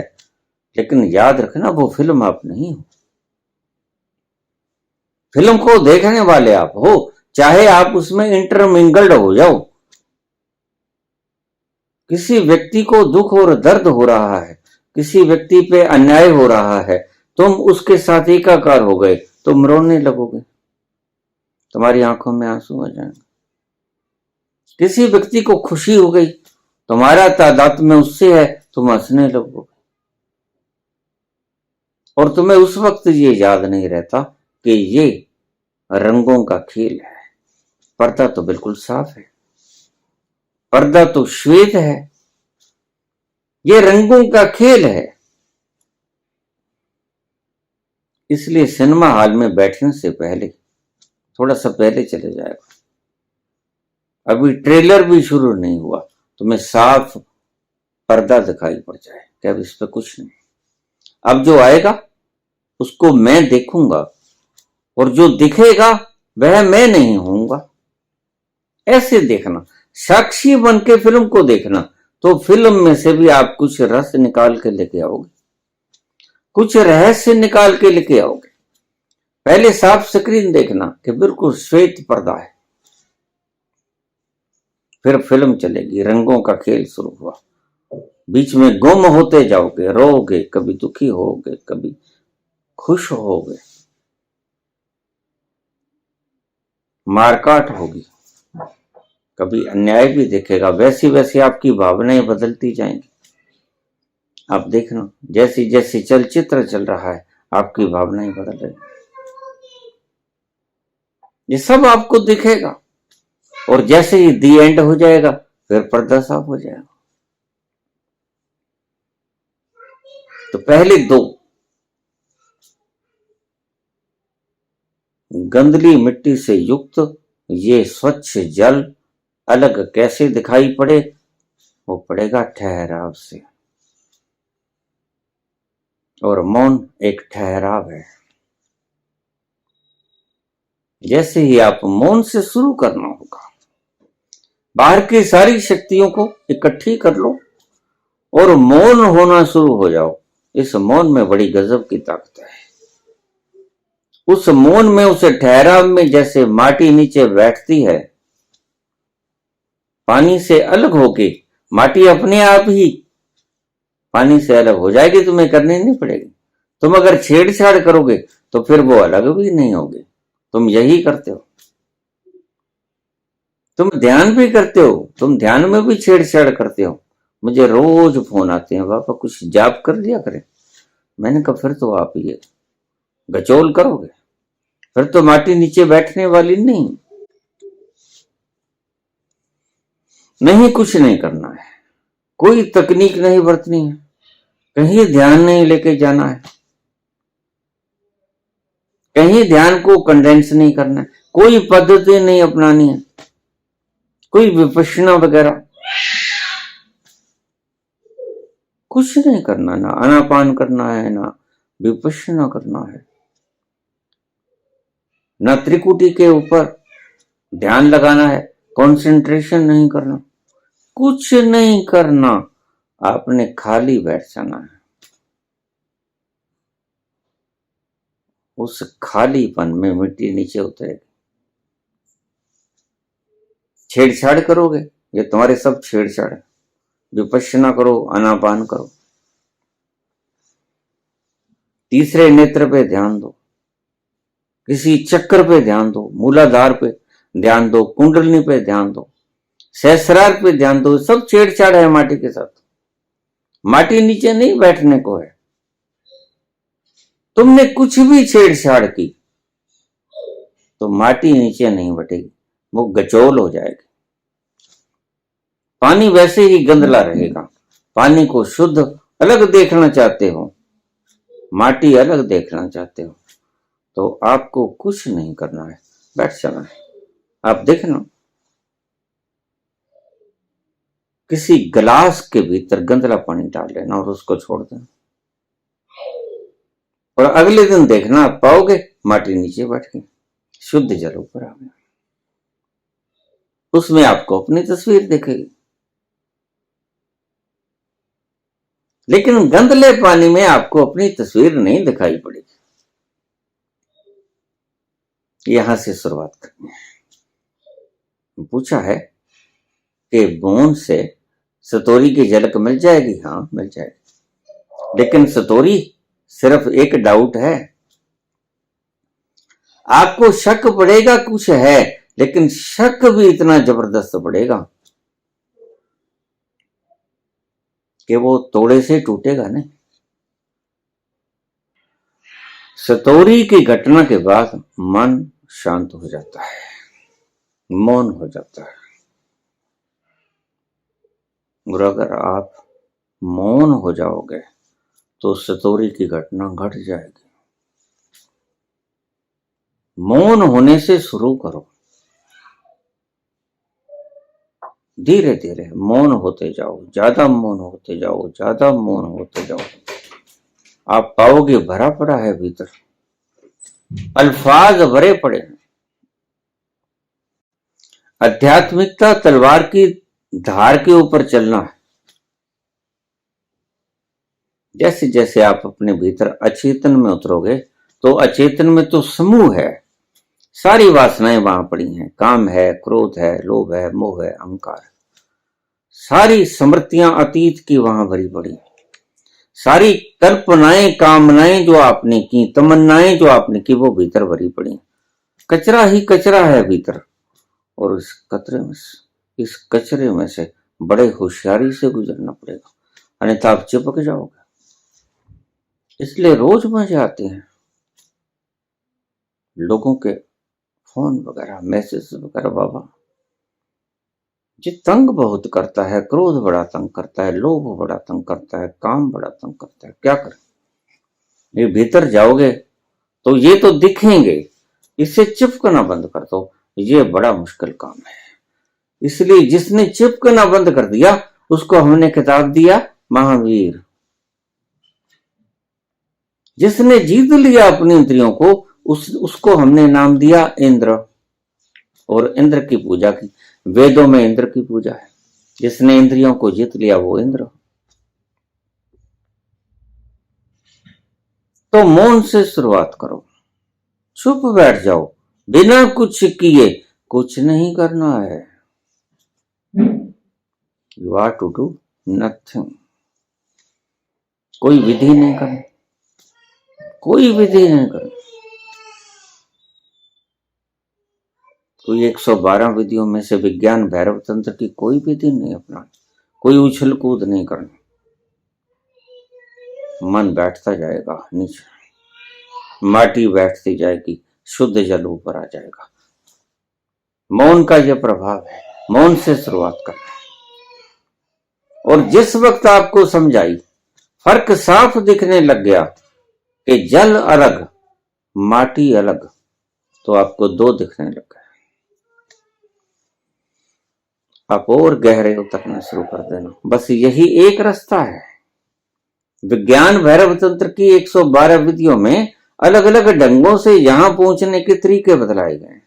लेकिन याद रखना वो फिल्म आप नहीं हो। फिल्म को देखने वाले आप हो, चाहे आप उसमें इंटरमिंगल्ड हो जाओ। किसी व्यक्ति को दुख और दर्द हो रहा है, किसी व्यक्ति पे अन्याय हो रहा है, तुम उसके साथ एकाकार हो गए, तुम रोने लगोगे, तुम्हारी आंखों में आंसू आ जाएंगे। किसी व्यक्ति को खुशी हो गई, तुम्हारा तादाद में उससे है, तुम हंसने लगोगे। और तुम्हें उस वक्त ये याद नहीं रहता कि ये रंगों का खेल है। पर्दा तो बिल्कुल साफ है, पर्दा तो श्वेत है, ये रंगों का खेल है। इसलिए सिनेमा हॉल में बैठने से पहले थोड़ा सा पहले चले जाएगा। अभी ट्रेलर भी शुरू नहीं हुआ, तुम्हें साफ पर्दा दिखाई पड़ जाए कि अब इस पे कुछ नहीं, अब जो आएगा उसको मैं देखूंगा और जो दिखेगा वह मैं नहीं होऊंगा। ऐसे देखना, साक्षी बन के फिल्म को देखना, तो फिल्म में से भी आप कुछ रस निकाल के लेके आओगे, कुछ रहस्य निकाल के लेके आओगे। पहले साफ स्क्रीन देखना कि बिल्कुल श्वेत पर्दा है, फिर फिल्म चलेगी, रंगों का खेल शुरू हुआ, बीच में गुम होते जाओगे, रोओगे, कभी दुखी होगे, कभी खुश होगे, मारकाट होगी, कभी अन्याय भी दिखेगा। वैसी वैसी आपकी भावनाएं बदलती जाएंगी। आप देखना, जैसी जैसी चलचित्र चल रहा है आपकी भावनाएं बदल रही, ये सब आपको दिखेगा। और जैसे ही दी एंड हो जाएगा फिर पर्दा साफ हो जाएगा। तो पहले दो, गंदली मिट्टी से युक्त ये स्वच्छ जल अलग कैसे दिखाई पड़े, वो पड़ेगा ठहराव से। और मौन एक ठहराव है। जैसे ही आप मौन से शुरू करना होगा, बाहर की सारी शक्तियों को इकट्ठी कर लो और मौन होना शुरू हो जाओ। इस मौन में बड़ी गजब की ताकत है। उस मौन में, उस ठहराव में जैसे माटी नीचे बैठती है पानी से अलग होके, माटी अपने आप ही पानी से अलग हो जाएगी, तुम्हें करनी नहीं पड़ेगी। तुम अगर छेड़छाड़ करोगे तो फिर वो अलग भी नहीं होगी। तुम यही करते हो। तुम ध्यान भी करते हो, तुम ध्यान में भी छेड़छाड़ करते हो। मुझे रोज फोन आते हैं, पापा कुछ जाप कर लिया करें। मैंने कहा फिर तो आप ये गचोल करोगे, फिर तो माटी नीचे बैठने वाली नहीं। नहीं, कुछ नहीं करना है, कोई तकनीक नहीं बरतनी है, कहीं ध्यान नहीं लेके जाना है, कहीं ध्यान को कंडेंस नहीं करना है, कोई पद्धति नहीं अपनानी है, कोई विपश्यना वगैरह कुछ नहीं करना। ना आनापान करना है, ना विपश्यना करना है, ना त्रिकुटी के ऊपर ध्यान लगाना है, कंसंट्रेशन नहीं करना, कुछ नहीं करना। आपने खाली बैठ जाना है। उस खालीपन में मिट्टी नीचे उतरेगी। छेड़छाड़ करोगे, ये तुम्हारे सब छेड़छाड़ है। विपश्यना करो, आनापान करो, तीसरे नेत्र पे ध्यान दो, किसी चक्र पे ध्यान दो, मूलाधार पे ध्यान दो, कुंडलनी पे ध्यान दो, सहस्रार पे ध्यान दो। सब छेड़छाड़ है माटी के साथ। माटी नीचे नहीं बैठने को है। तुमने कुछ भी छेड़छाड़ की तो माटी नीचे नहीं बैठेगी, वो गचोल हो जाएगी। पानी वैसे ही गंदला रहेगा। पानी को शुद्ध अलग देखना चाहते हो, माटी अलग देखना चाहते हो, तो आपको कुछ नहीं करना है, बैठ जाना है। आप देखना, किसी गिलास के भीतर गंदला पानी डाल लेना और उसको छोड़ देना, और अगले दिन देखना आप पाओगे माटी नीचे बैठ गई, शुद्ध जल ऊपर आ गया। उसमें आपको अपनी तस्वीर दिखेगी। लेकिन गंदले पानी में आपको अपनी तस्वीर नहीं दिखाई पड़ेगी। यहां से शुरुआत करनी है। पूछा है कि बूंद से सतोरी की झलक मिल जाएगी? हाँ, मिल जाएगी। लेकिन सतोरी सिर्फ एक डाउट है। आपको शक पड़ेगा कुछ है, लेकिन शक भी इतना जबरदस्त पड़ेगा कि वो तोड़े से टूटेगा नहीं। सतोरी की घटना के बाद मन शांत हो जाता है, मौन हो जाता है। और अगर आप मौन हो जाओगे तो सतोरी की घटना घट जाएगी। मौन होने से शुरू करो, धीरे धीरे मौन होते जाओ, ज्यादा मौन होते जाओ, ज्यादा मौन होते जाओ। आप पाओगे भरा पड़ा है भीतर, अल्फाज भरे पड़े हैं। आध्यात्मिकता तलवार की धार के ऊपर चलना है। जैसे जैसे आप अपने भीतर अचेतन में उतरोगे तो अचेतन में तो समूह है, सारी वासनाएं वहां पड़ी हैं। काम है, क्रोध है, लोभ है, मोह है, अहंकार, सारी स्मृतियां अतीत की वहां भरी पड़ी, सारी कल्पनाएं, कामनाएं जो आपने की, तमन्नाएं जो आपने की, वो भीतर भरी पड़ी। कचरा ही कचरा है भीतर। और इस कचरे में से बड़े होशियारी से गुजरना पड़ेगा, अन्यथा आप चिपक जाओगे। इसलिए रोज मजे आते हैं लोगों के फोन वगैरह, मैसेज वगैरह। बाबा जी तंग बहुत करता है, क्रोध बड़ा तंग करता है, लोभ बड़ा तंग करता है, काम बड़ा तंग करता है, क्या करें? ये भीतर जाओगे तो ये तो दिखेंगे, इससे चिपकना बंद कर दो। ये बड़ा मुश्किल काम है। इसलिए जिसने चिपकना बंद कर दिया उसको हमने खिताब दिया महावीर। जिसने जीत लिया अपनी इंद्रियों को, उसको हमने नाम दिया इंद्र, और इंद्र की पूजा की। वेदों में इंद्र की पूजा है। जिसने इंद्रियों को जीत लिया वो इंद्र। तो मौन से शुरुआत करो, चुप बैठ जाओ, बिना कुछ किए। कुछ नहीं करना है, you are to do nothing. कोई विधि नहीं करनी, कोई विधि नहीं करनी। कोई 112 विधियों में से विज्ञान भैरव तंत्र की कोई विधि नहीं अपनानी, कोई उछल कूद नहीं करनी। मन बैठता जाएगा नीचे, माटी बैठती जाएगी, शुद्ध जल ऊपर आ जाएगा। मौन का यह प्रभाव है, मौन से शुरुआत करना। और जिस वक्त आपको समझाई, फर्क साफ दिखने लग गया कि जल अलग माटी अलग, तो आपको दो दिखने लग गए। आप और गहरे उतरना शुरू कर देना, बस यही एक रास्ता है। विज्ञान भैरव तंत्र की 112 विधियों में अलग अलग ढंगों से यहां पहुंचने के तरीके बतलाए गए,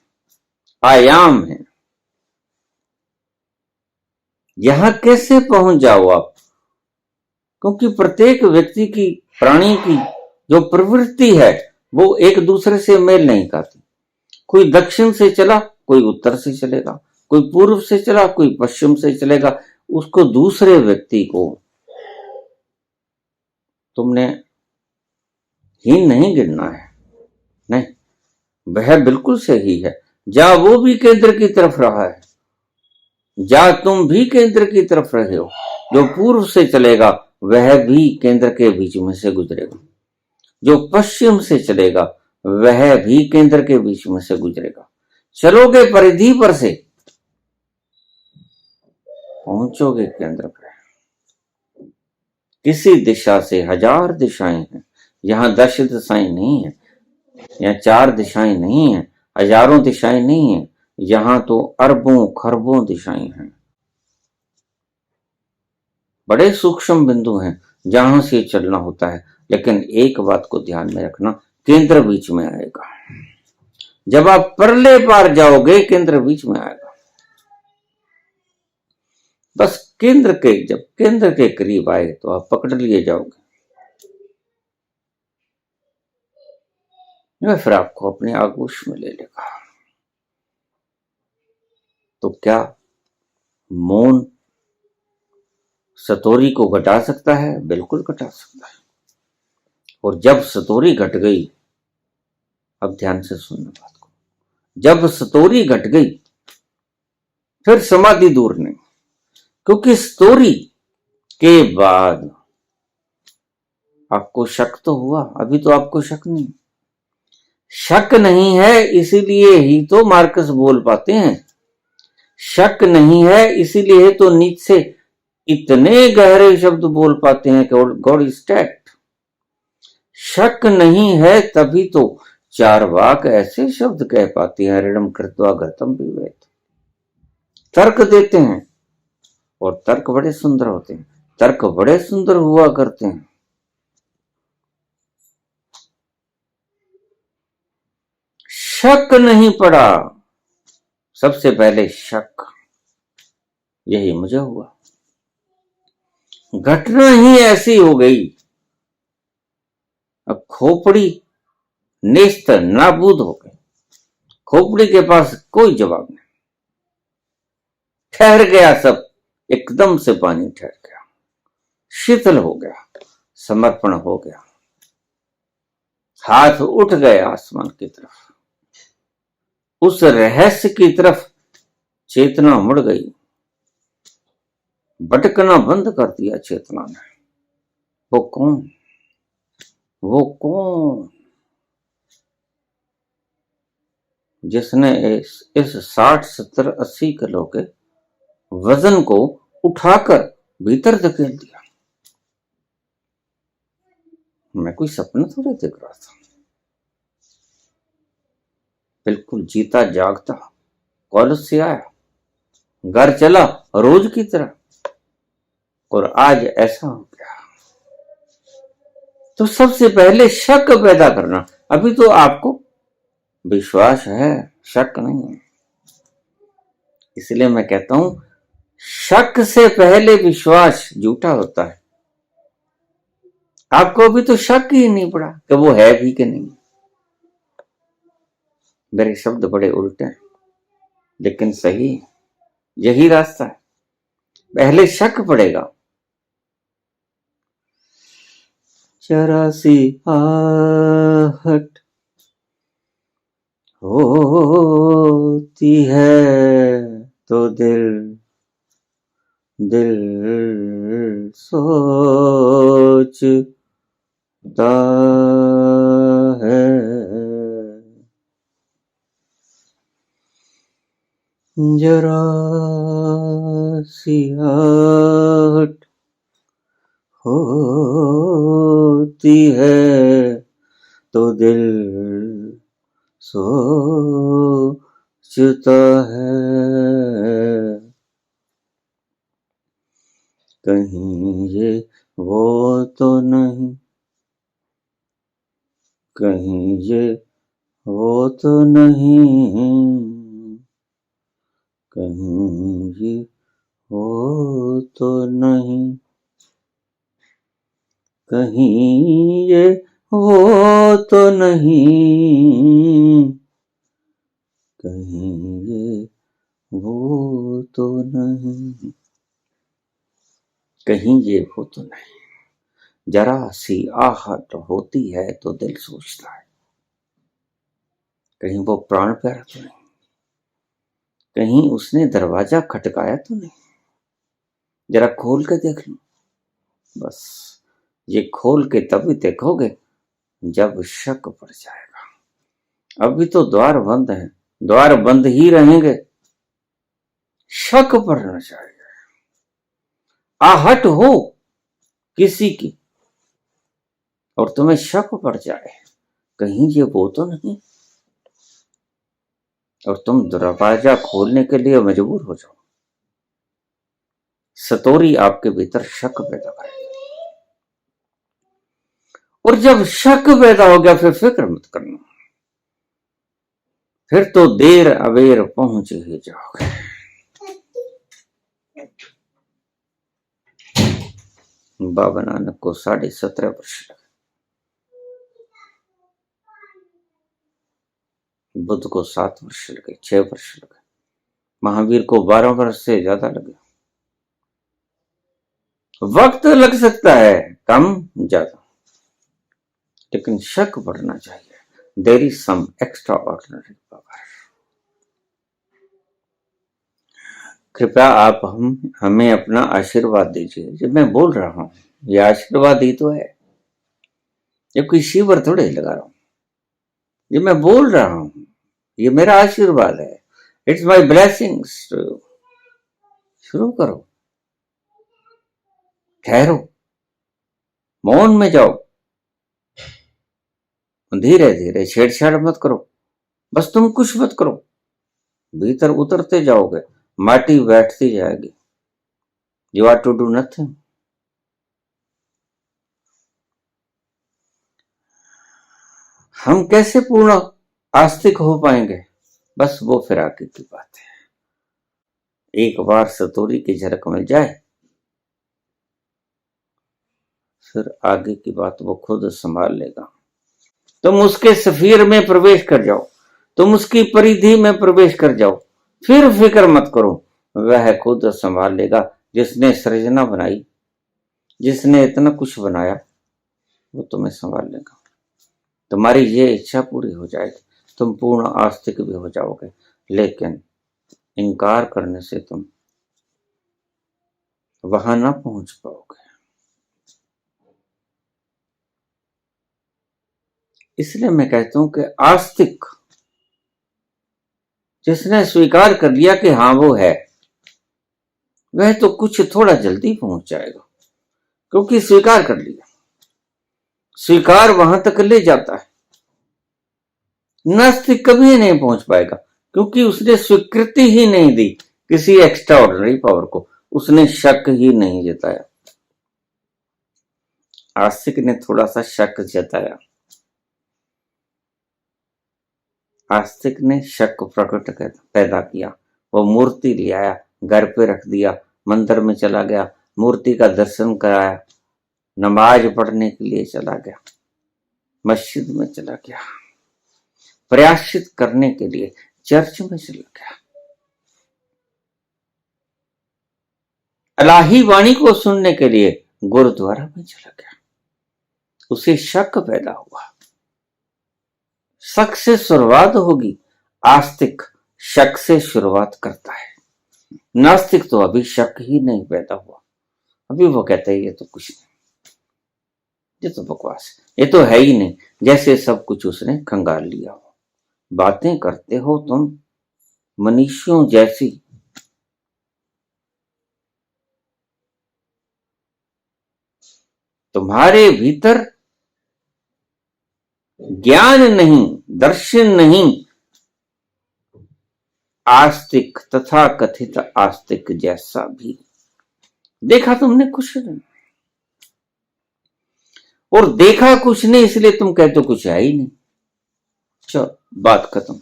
आयाम है। यहां कैसे पहुंच जाओ आप, क्योंकि प्रत्येक व्यक्ति की, प्राणी की जो प्रवृत्ति है वो एक दूसरे से मेल नहीं खाती। कोई दक्षिण से चला, कोई उत्तर से चलेगा, कोई पूर्व से चला, कोई पश्चिम से चलेगा। उसको दूसरे व्यक्ति को तुमने हीन नहीं गिनना है, नहीं, वह बिल्कुल सही है। जा वो भी केंद्र की तरफ रहा है, जा तुम भी केंद्र की तरफ रहे हो। जो पूर्व से चलेगा वह भी केंद्र के बीच में से गुजरेगा, जो पश्चिम से चलेगा वह भी केंद्र के बीच में से गुजरेगा। चलोगे परिधि पर से, पहुंचोगे केंद्र पर। किसी दिशा से 1000 दिशाएं हैं, यहां 10 दिशाएं नहीं है, यहाँ 4 दिशाएं नहीं है, हजारों दिशाएं नहीं है, यहां तो अरबों खरबों दिशाएं हैं। बड़े सूक्ष्म बिंदु हैं जहां से चलना होता है। लेकिन एक बात को ध्यान में रखना, केंद्र बीच में आएगा। जब आप परले पार जाओगे केंद्र बीच में आएगा। बस केंद्र के, जब केंद्र के करीब आए तो आप पकड़ लिए जाओगे, वह फिर आपको अपने आगोश में ले लेगा। तो क्या मौन सतोरी को घटा सकता है? बिल्कुल घटा सकता है। और जब सतोरी घट गई, अब ध्यान से सुनना बात को, जब सतोरी घट गई फिर समाधि दूर नहीं, क्योंकि सतोरी के बाद आपको शक तो हुआ, अभी तो आपको शक नहीं, शक नहीं है इसीलिए ही तो मार्कस बोल पाते हैं, शक नहीं है इसीलिए तो नीचे इतने गहरे शब्द बोल पाते हैं कि गॉड इज डेड। शक नहीं है तभी तो चारवाक ऐसे शब्द कह पाती है, ऋणम कृत्वा घृतम पिबेत। तर्क देते हैं और तर्क बड़े सुंदर होते हैं, तर्क बड़े सुंदर हुआ करते हैं। शक नहीं पड़ा, सबसे पहले शक, यही मुझे हुआ। घटना ही ऐसी हो गई, अब खोपड़ी नेस्त नाबूद हो गई, खोपड़ी के पास कोई जवाब नहीं, ठहर गया सब, एकदम से पानी ठहर गया, शीतल हो गया, समर्पण हो गया, हाथ उठ गए आसमान की तरफ, उस रहस्य की तरफ चेतना मुड़ गई, भटकना बंद कर दिया चेतना ने। वो कौन, वो कौन जिसने इस 60, 70, 80 किलो के वजन को उठाकर भीतर धकेल दिया। मैं कोई सपना थोड़ा देख रहा था, बिल्कुल जीता जागता कॉलेज से आया, घर चला रोज की तरह, और आज ऐसा हो गया। तो सबसे पहले शक पैदा करना, अभी तो आपको विश्वास है, शक नहीं है। इसलिए मैं कहता हूं शक से पहले विश्वास झूठा होता है। आपको अभी तो शक ही नहीं पड़ा कि वो है भी कि नहीं। मेरे शब्द बड़े उल्टे हैं लेकिन सही है, यही रास्ता है। पहले शक पड़ेगा। जरा सी आहट होती है तो दिल सोचता है। जरा सी आहट होती है तो दिल सोचता है। कहीं ये वो तो नहीं, कहीं ये वो तो नहीं, कहीं ये वो तो नहीं, कहीं ये वो तो नहीं, कहीं ये वो तो नहीं, कहीं ये वो तो नहीं। जरा सी आहट होती है तो दिल सोचता है, कहीं वो प्राण प्यारा तो नहीं, कहीं उसने दरवाजा खटकाया तो नहीं। जरा खोल के देख लो। बस ये खोल के तभी देखोगे जब शक पड़ जाएगा। अभी तो द्वार बंद है, द्वार बंद ही रहेंगे, शक पड़ना चाहिए। आहट हो किसी की और तुम्हें शक पड़ जाए कहीं ये वो तो नहीं, और तुम दरवाजा खोलने के लिए मजबूर हो जाओ, सतोरी आपके भीतर शक पैदा करेगी। और जब शक पैदा हो गया फिर फिक्र मत करना, फिर तो देर अबेर पहुंच ही जाओगे। बाबा नानक को 17.5 वर्ष लगे, बुद्ध को 7 वर्ष लगे, 6 वर्ष लगे, महावीर को 12 वर्ष से ज्यादा लगे। वक्त लग सकता है कम ज्यादा, लेकिन शक बढ़ना चाहिए। There is some extraordinary power. कृपया आप हमें अपना आशीर्वाद दीजिए। जब मैं बोल रहा हूं ये आशीर्वाद ही तो है, ये कोई शिविर थोड़े लगा रहा हूं, ये मैं बोल रहा हूं, ये मेरा आशीर्वाद है। It's my blessings. शुरू करो, ठहरो, मौन में जाओ, धीरे धीरे छेड़छाड़ मत करो, बस तुम कुछ मत करो, भीतर उतरते जाओगे, माटी बैठती जाएगी। You are to do nothing. हम कैसे पूर्ण आस्तिक हो पाएंगे, बस वो फिर आगे की बात है। एक बार सतोरी की झलक मिल जाए फिर आगे की बात वो खुद संभाल लेगा। तुम उसके सफीर में प्रवेश कर जाओ, तुम उसकी परिधि में प्रवेश कर जाओ, फिर फिक्र मत करो, वह खुद संभाल लेगा। जिसने सृजना बनाई, जिसने इतना कुछ बनाया, वो तुम्हें संभाल लेगा। तुम्हारी ये इच्छा पूरी हो जाएगी, तुम पूर्ण आस्तिक भी हो जाओगे, लेकिन इनकार करने से तुम वहां ना पहुंच पाओगे। इसलिए मैं कहता हूं कि आस्तिक जिसने स्वीकार कर लिया कि हाँ वो है, वह तो कुछ थोड़ा जल्दी पहुंच जाएगा, क्योंकि स्वीकार कर लिया। स्वीकार वहां तक ले जाता है। नास्तिक कभी नहीं पहुंच पाएगा, क्योंकि उसने स्वीकृति ही नहीं दी किसी एक्स्ट्रा ऑर्डिनरी पावर को, उसने शक ही नहीं जताया। आस्तिक ने थोड़ा सा शक जताया, आस्तिक ने शक प्रकट पैदा किया। वो मूर्ति ले आया, घर पे रख दिया, मंदिर में चला गया, मूर्ति का दर्शन कराया, नमाज पढ़ने के लिए चला गया, मस्जिद में चला गया, प्रायश्चित करने के लिए चर्च में चला गया, इलाही वाणी को सुनने के लिए गुरुद्वारा में चला गया। उसे शक पैदा हुआ। शक से शुरुआत होगी। आस्तिक शक से शुरुआत करता है, नास्तिक तो अभी शक ही नहीं पैदा हुआ, अभी वो कहते हैं ये तो कुछ नहीं, ये तो बकवास है, ये तो है ही नहीं, जैसे सब कुछ उसने खंगाल लिया हो। बातें करते हो तुम मनुष्यों जैसी, तुम्हारे भीतर ज्ञान नहीं, दर्शन नहीं। आस्तिक तथा कथित आस्तिक जैसा भी देखा तुमने कुछ नहीं, और देखा कुछ नहीं इसलिए तुम कहते हो कुछ है ही नहीं। चलो बात खत्म।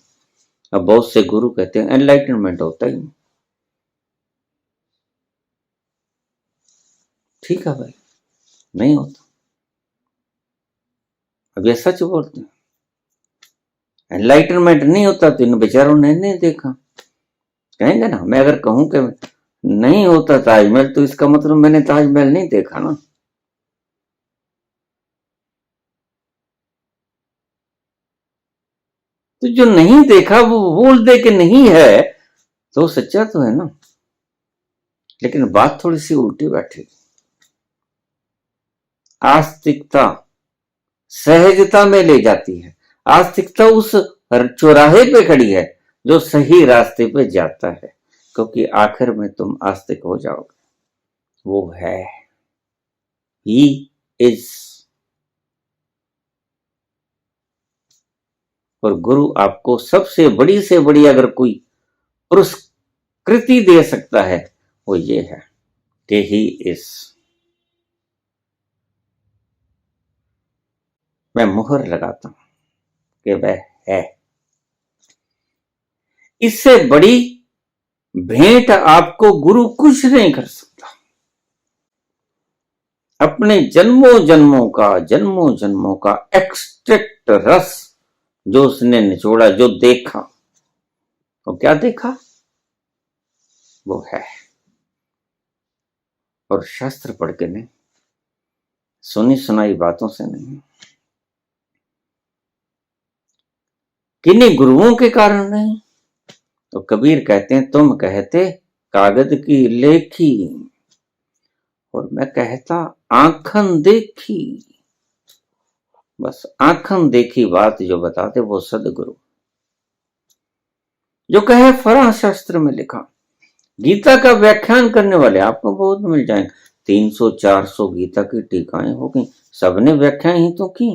अब बहुत से गुरु कहते हैं एनलाइटनमेंट होता ही नहीं। ठीक है भाई, नहीं होता। अब ये सच बोलते हैं, एनलाइटनमेंट नहीं होता तो इन बेचारों ने नहीं देखा। कहेंगे ना, मैं अगर कहूं कि नहीं होता ताजमहल तो इसका मतलब मैंने ताजमहल नहीं देखा ना। तो जो नहीं देखा वो बोल दे कि नहीं है तो सच्चा तो है ना, लेकिन बात थोड़ी सी उल्टी बैठेगी। आस्तिकता सहजता में ले जाती है। आस्तिकता उस चौराहे पे खड़ी है जो सही रास्ते पे जाता है, क्योंकि आखिर में तुम आस्तिक हो जाओगे। वो है, ही इज। और गुरु आपको सबसे बड़ी से बड़ी अगर कोई पुरस्कृति दे सकता है वो ये है कि ही इज। मैं मुहर लगाता हूं कि वह है। इससे बड़ी भेंट आपको गुरु कुछ नहीं कर सकता। अपने जन्मों जन्मों का एक्सट्रैक्ट रस जो उसने निचोड़ा, जो देखा, वो क्या देखा? वो है। और शास्त्र पढ़ के नहीं, सुनी सुनाई बातों से नहीं, किन्हीं गुरुओं के कारण नहीं। तो कबीर कहते हैं तुम कहते कागज की लेखी और मैं कहता आंखन देखी। बस आंखन देखी बात जो बताते वो सदगुरु। जो कहे फरा शास्त्र में लिखा। गीता का व्याख्यान करने वाले आपको बहुत मिल जाएंगे। 300-400 गीता की टीकाएं हो गई, सबने व्याख्या ही तो की।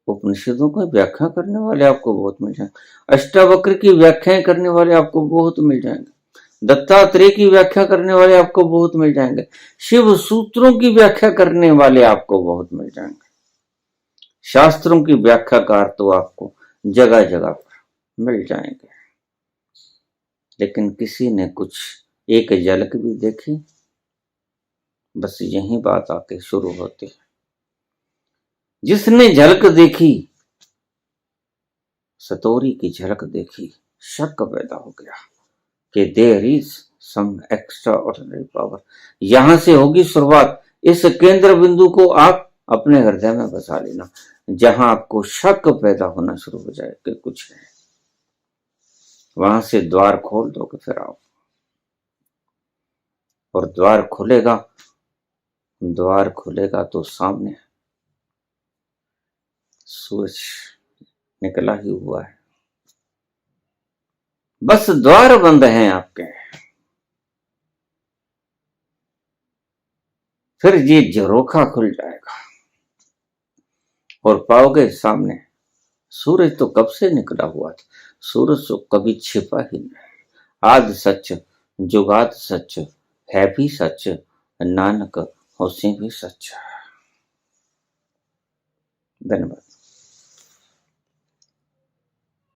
उपनिषदों की व्याख्या करने वाले आपको बहुत मिल जाएंगे। अष्टावक्र की व्याख्याएं करने वाले आपको बहुत मिल जाएंगे। दत्तात्रेय की व्याख्या करने वाले आपको बहुत मिल जाएंगे। शिव सूत्रों की व्याख्या करने वाले आपको बहुत मिल जाएंगे। शास्त्रों की व्याख्याकार तो आपको जगह जगह पर मिल जाएंगे, लेकिन किसी ने कुछ एक झलक भी देखी? बस यही बात आके शुरू होती है। जिसने झलक देखी, सतोरी की झलक देखी, शक पैदा हो गया कि there is some extraordinary power. यहां से होगी शुरुआत। इस केंद्र बिंदु को आप अपने हृदय में बसा लेना, जहां आपको शक पैदा होना शुरू हो जाए कि कुछ है, वहां से द्वार खोल दो कि फिर आओ। और द्वार खुलेगा तो सामने सूरज निकला ही हुआ है। बस द्वार बंद हैं आपके, फिर ये झरोखा खुल जाएगा और पाओगे सामने सूरज तो कब से निकला हुआ था। सूरज तो कभी छिपा ही नहीं। आद सच, जुगाद सच, है भी सच, नानक होसी भी सच। धन्यवाद।